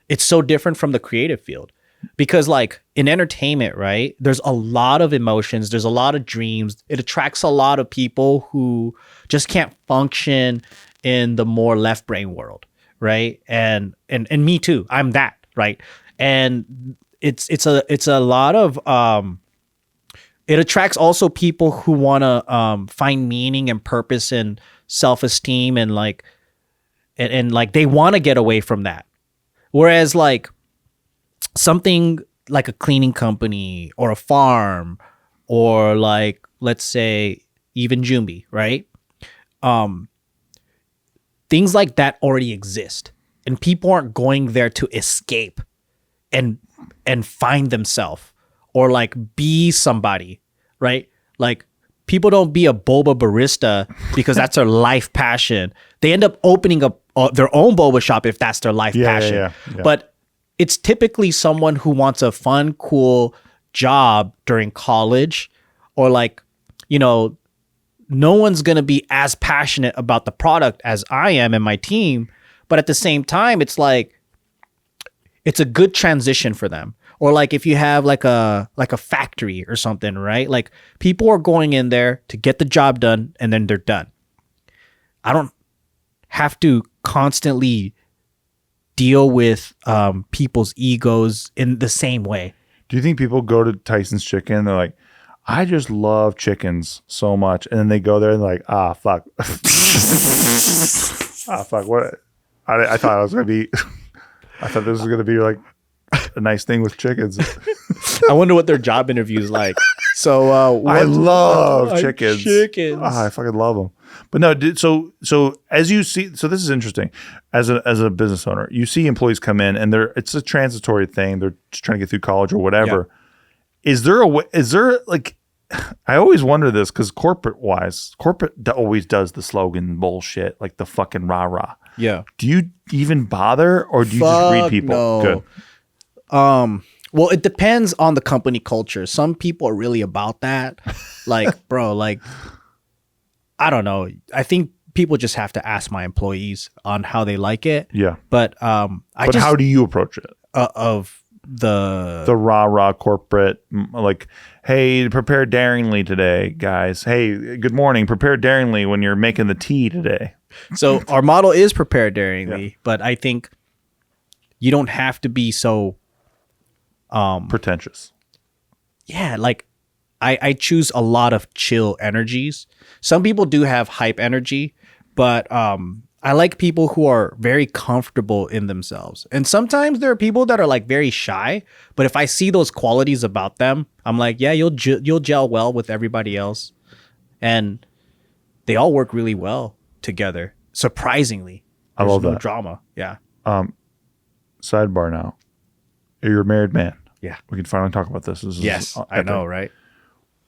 It's so different from the creative field. Because like in entertainment, right, there's a lot of emotions, there's a lot of dreams. It attracts a lot of people who just can't function in the more left brain world, right? And me too. I'm that, right? And it's a lot of it attracts also people who want to find meaning and purpose and self-esteem and like they want to get away from that. Whereas like something like a cleaning company or a farm or like, let's say even Jumbi, right? Things like that already exist and people aren't going there to escape and find themselves or like be somebody, right? Like people don't be a boba barista because that's their life passion. They end up opening up their own boba shop if that's their life passion. Yeah. But it's typically someone who wants a fun, cool job during college or like, no one's going to be as passionate about the product as I am and my team. But at the same time, it's like, it's a good transition for them. Or like if you have like a factory or something, right? Like people are going in there to get the job done and then they're done. I don't have to constantly deal with people's egos in the same way. Do you think people go to Tyson's Chicken and they're like, I just love chickens so much, and then they go there and they're like, fuck. Fuck, what? I thought this was gonna be like a nice thing with chickens. I wonder what their job interview is like. So I love chickens. Chickens. I fucking love them. But no, so as you see, so this is interesting. As a business owner, you see employees come in and it's a transitory thing. They're just trying to get through college or whatever. Yeah. Is there like, I always wonder this because corporate always does the slogan bullshit, like the fucking rah-rah. Yeah. Do you even bother or do you just read people? No. Good. Well, it depends on the company culture. Some people are really about that. Like, bro, like, I don't know. I think people just have to ask my employees on how they like it. Yeah. But how do you approach it? Of the rah-rah corporate, like, hey, prepare daringly today, guys. Hey, good morning. Prepare daringly when you're making the tea today. So our model is prepare daringly, but I think you don't have to be so pretentious. Yeah, like I choose a lot of chill energies. Some people do have hype energy, but I like people who are very comfortable in themselves. And sometimes there are people that are like very shy, but if I see those qualities about them, I'm like, yeah, you'll gel well with everybody else. And they all work really well together. Surprisingly. I love no that. Drama. Yeah. Sidebar now. You're a married man. Yeah. We can finally talk about this. Yes, I know, right?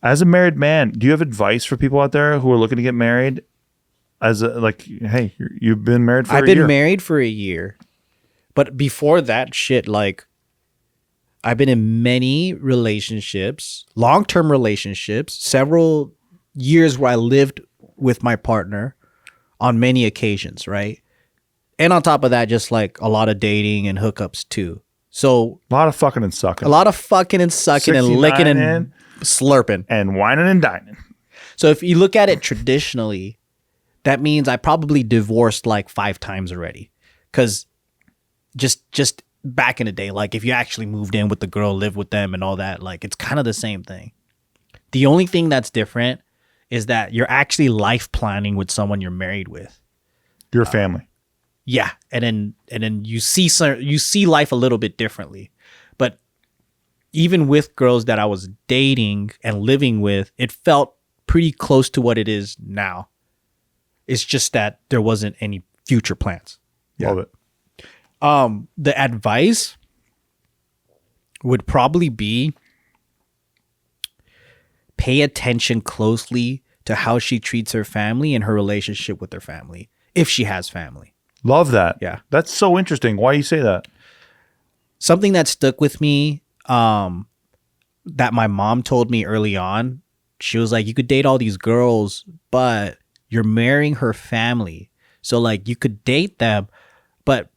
As a married man, do you have advice for people out there who are looking to get married? Hey, you've been married for a year. I've been married for a year. But before that shit, like, I've been in many relationships, long-term relationships, several years where I lived with my partner on many occasions, right? And on top of that, just like a lot of dating and hookups too. So a lot of fucking and sucking. A lot of fucking and sucking and licking and slurping. And whining and dining. So if you look at it traditionally, that means I probably divorced like 5 times already. Because just back in the day, like if you actually moved in with the girl, lived with them and all that, like it's kind of the same thing. The only thing that's different is that you're actually life planning with someone you're married with. Your family. Yeah, and then you see life a little bit differently. But even with girls that I was dating and living with, it felt pretty close to what it is now. It's just that there wasn't any future plans. Yeah. Love it. The advice would probably be pay attention closely to how she treats her family and her relationship with her family, if she has family. Love that. Yeah. That's so interesting. Why do you say that? Something that stuck with me, that my mom told me early on. She was like, you could date all these girls, but you're marrying her family. So like you could date them, but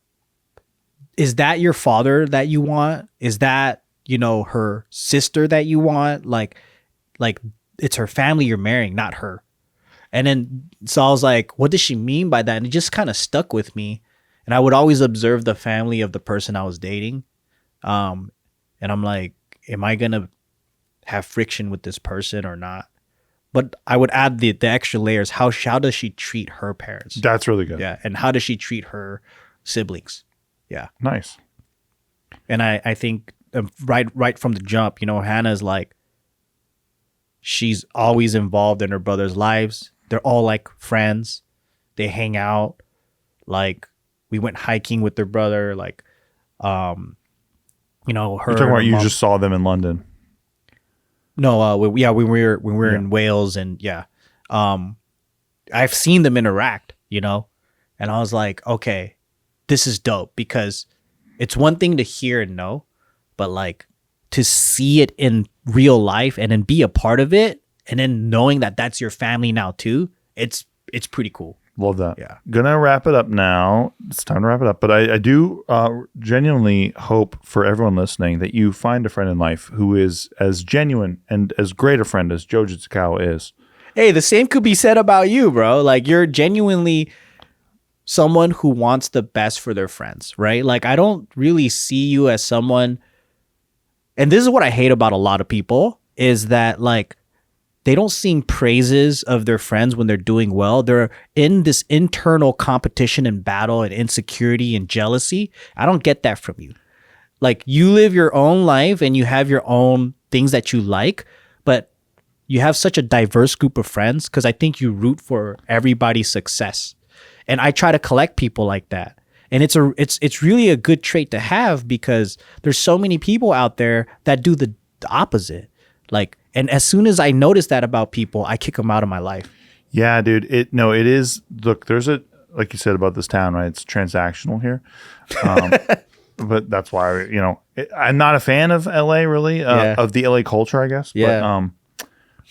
is that your father that you want? Is that, her sister that you want? Like it's her family you're marrying, not her. And then, so I was like, what does she mean by that? And it just kind of stuck with me. And I would always observe the family of the person I was dating. And I'm like, am I going to have friction with this person or not? But I would add the extra layers. How does she treat her parents? That's really good. Yeah. And how does she treat her siblings? Yeah. Nice. And I think right from the jump, Hannah's like, she's always involved in her brother's lives. They're all like friends. They hang out. Like we went hiking with their brother. Like, her. You're talking about you just saw them in London. No, when we were in Wales, and I've seen them interact. And I was like, okay, this is dope, because it's one thing to hear and know, but like to see it in real life and then be a part of it, and then knowing that that's your family now too, it's pretty cool. Love that. Yeah. Gonna wrap it up now. It's time to wrap it up. But I do genuinely hope for everyone listening that you find a friend in life who is as genuine and as great a friend as Joe Jitsukawa is. Hey, the same could be said about you, bro. Like you're genuinely someone who wants the best for their friends, right? Like I don't really see you as someone, and this is what I hate about a lot of people, is that like they don't sing praises of their friends when they're doing well. They're in this internal competition and battle and insecurity and jealousy. I don't get that from you. Like you live your own life and you have your own things that you like, but you have such a diverse group of friends because I think you root for everybody's success. And I try to collect people like that. And it's really a good trait to have, because there's so many people out there that do the opposite. Like, and as soon as I notice that about people, I kick them out of my life. Yeah, dude. It is. Look, there's like you said about this town, right? It's transactional here. But that's why, I'm not a fan of LA really, of the LA culture, I guess. Yeah.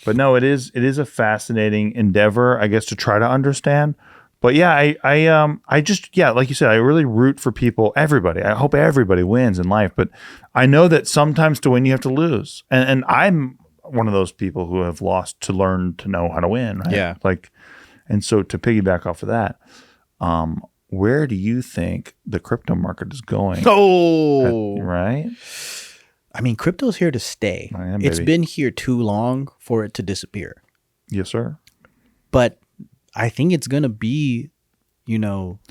But no, it is a fascinating endeavor, I guess, to try to understand. But yeah, I just, like you said, I really root for people, everybody. I hope everybody wins in life. But I know that sometimes to win, you have to lose. And I'm one of those people who have lost to learn to know how to win, right? Yeah. And so to piggyback off of that, where do you think the crypto market is going? Oh, right? I mean, crypto's here to stay. It's been here too long for it to disappear. Yes, sir. But I think it's going to be,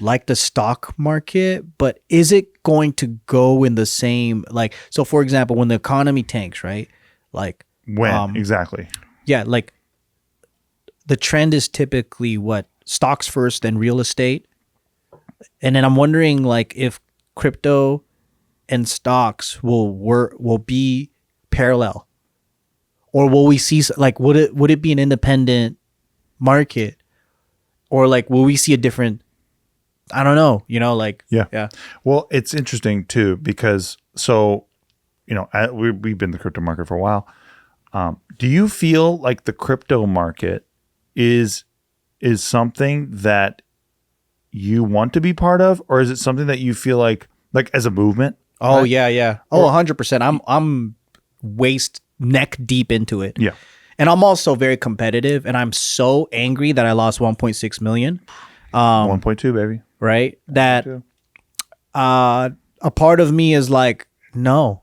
like the stock market, but is it going to go in the same, like, so for example, when the economy tanks, right? Like, when exactly? Yeah, like the trend is typically what? Stocks first, then real estate. And then I'm wondering like if crypto and stocks will be parallel, or will we see like would it be an independent market, or like will we see a different? I don't know. Like yeah. Well, it's interesting too because we've been in the crypto market for a while. Do you feel like the crypto market is something that you want to be part of, or is it something that you feel like as a movement? Oh, right? Yeah. Oh, 100%. I'm waist neck deep into it. Yeah. And I'm also very competitive, and I'm so angry that I lost 1.6 million. 1.2, baby. Right? That a part of me is like, no,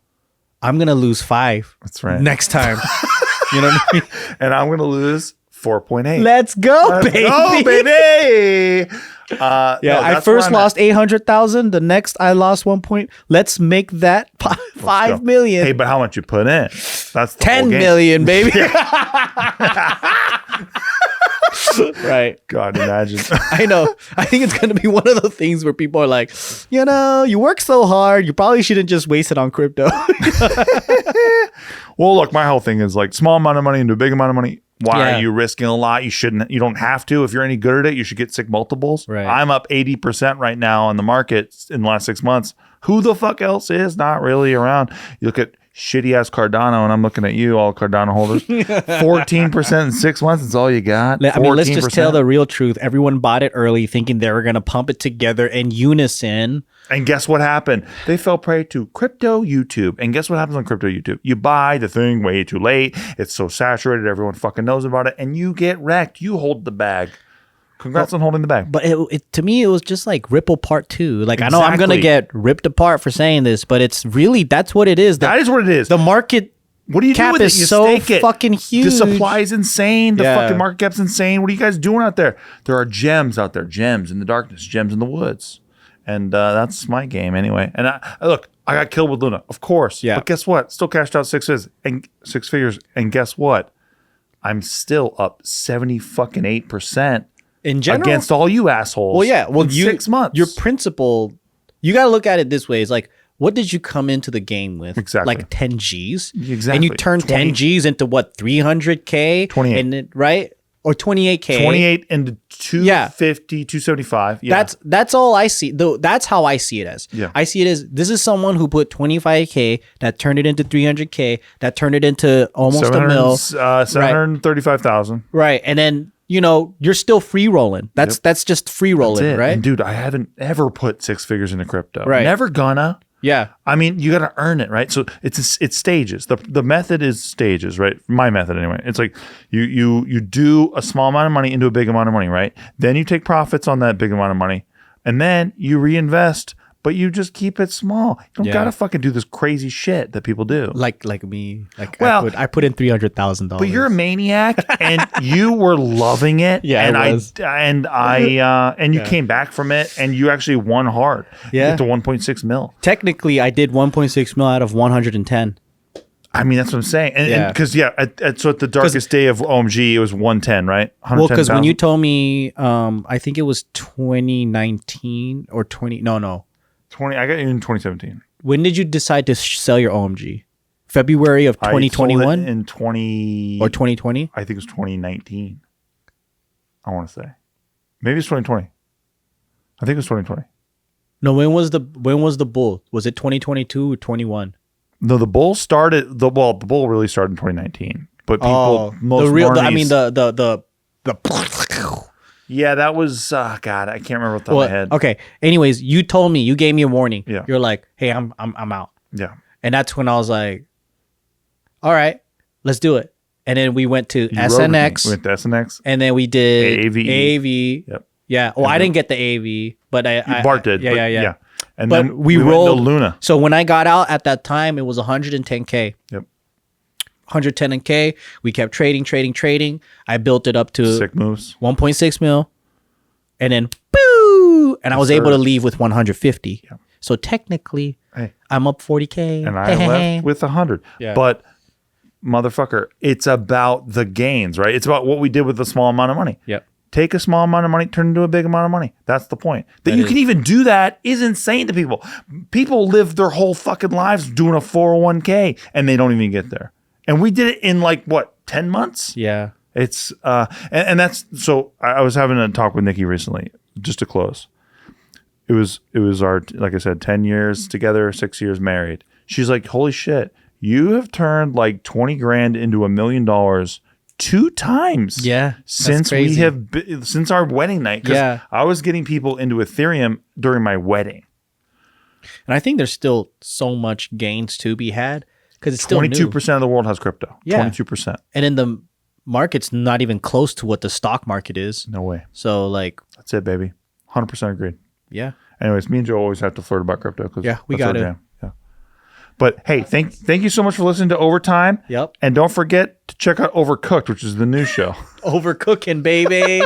I'm going to lose 5. That's right. Next time. You know what I mean? And I'm going to lose 4.8. Let's go, baby. Go, baby. I first lost 800,000. The next I lost 1 point. Let's make that 5 million. Hey, but how much you put in? That's the 10 million, baby. Right. God, imagine. I know. I think it's going to be one of the things where people are like, you work so hard. You probably shouldn't just waste it on crypto. Well, look, my whole thing is like small amount of money into a big amount of money. Why are you risking a lot? You don't have to. If you're any good at it, you should get sick multiples. Right. I'm up 80% right now on the market in the last 6 months. Who the fuck else is not really around? You look at shitty ass Cardano, and I'm looking at you, all Cardano holders. 14% in 6 months. It's all you got. I mean, let's just tell the real truth. Everyone bought it early, thinking they were going to pump it together in unison. And guess what happened? They fell prey to crypto YouTube. And guess what happens on crypto YouTube? You buy the thing way too late. It's so saturated. Everyone fucking knows about it. And you get wrecked. You hold the bag. Congrats on holding the bag. But it to me, it was just like Ripple Part 2. Like, exactly. I know I'm going to get ripped apart for saying this, but it's really, that's what it is. That is what it is. The market what do you cap do with it? is You so stake it. fucking huge. The supply is insane. The fucking market cap's insane. What are you guys doing out there? There are gems out there. Gems in the darkness. Gems in the woods. And that's my game anyway. And look, I got killed with Luna, of course. Yeah. But guess what? Still cashed out 6 figures. And guess what? I'm still up 78% in general against all you assholes. Well, yeah. Well, in 6 months. Your principal, you got to look at it this way. It's like, what did you come into the game with? Exactly. Like 10 Gs? Exactly. And you turned 10 Gs into what, 300K? 28. And it, right? Or 28K. 28 into 250, 275. Yeah. That's all I see. Though that's how I see it as. Yeah. I see it as this is someone who put 25K, that turned it into 300K, that turned it into almost a mil. 735,000. Right. And then, you're still free rolling. That's just free rolling, right? And dude, I haven't ever put 6 figures into crypto. Right. Never gonna. Yeah. I mean, you got to earn it, right? So it's stages. The method is stages, right? My method anyway. It's like you do a small amount of money into a big amount of money, right? Then you take profits on that big amount of money, and then you reinvest, but you just keep it small. You don't got to fucking do this crazy shit that people do. Like me. Like, well, I put in $300,000. But you're a maniac, and you were loving it. Yeah, and I was. And you came back from it, and you actually won hard. Yeah, you get to 1.6 mil. Technically, I did 1.6 mil out of 110. I mean, that's what I'm saying. And because so at the darkest day of OMG, it was 110, right? Well, because when you told me, I think it was 2019 or 20. No. 20. I got you in 2017. When did you decide to sell your OMG? February of 2021? In 20 or 2020? I think it was 2019. I want to say, maybe it's 2020. I think it was 2020. No, when was the bull? Was it 2022 or 21? No, the bull started. The bull really started in 2019. But people, yeah, that was God. I can't remember off the top of my head. Okay. Anyways, you told me, you gave me a warning. Yeah. You're like, hey, I'm out. Yeah. And that's when I was like, all right, let's do it. And then we went to SNX. We went to SNX. And then we did AAV. Yep. Yeah. Well, I didn't get the AV, but Bart did. Yeah. And but then we rolled went to Luna. So when I got out at that time, it was 110K. Yep. 110K. We kept trading. I built it up to sick moves. 1.6 mil. And then boo! And I was able to leave with 150. Yeah. So technically, I'm up 40K. And I left with 100. Yeah. But motherfucker, it's about the gains, right? It's about what we did with the small amount of money. Yep. Take a small amount of money, turn it into a big amount of money. That's the point. That you can even do that is insane to people. People live their whole fucking lives doing a 401k and they don't even get there. And we did it in like, what, 10 months? Yeah. It's, and that's, so I was having a talk with Nikki recently, just to close. It was our, like I said, 10 years together, 6 years married. She's like, holy shit, you have turned like 20 grand into $1 million 2 times. Yeah. Since we have, since our wedding night. Yeah. I was getting people into Ethereum during my wedding. And I think there's still so much gains to be had because it's still 22% of the world has crypto. Yeah. 22%. And in the market's not even close to what the stock market is. No way. So like. That's it, baby. 100% agreed. Yeah. Anyways, me and Joe always have to flirt about crypto. Yeah, we got it. Yeah. But hey, thank you so much for listening to Overtime. Yep. And don't forget to check out Overcooked, which is the new show. Overcooking, baby.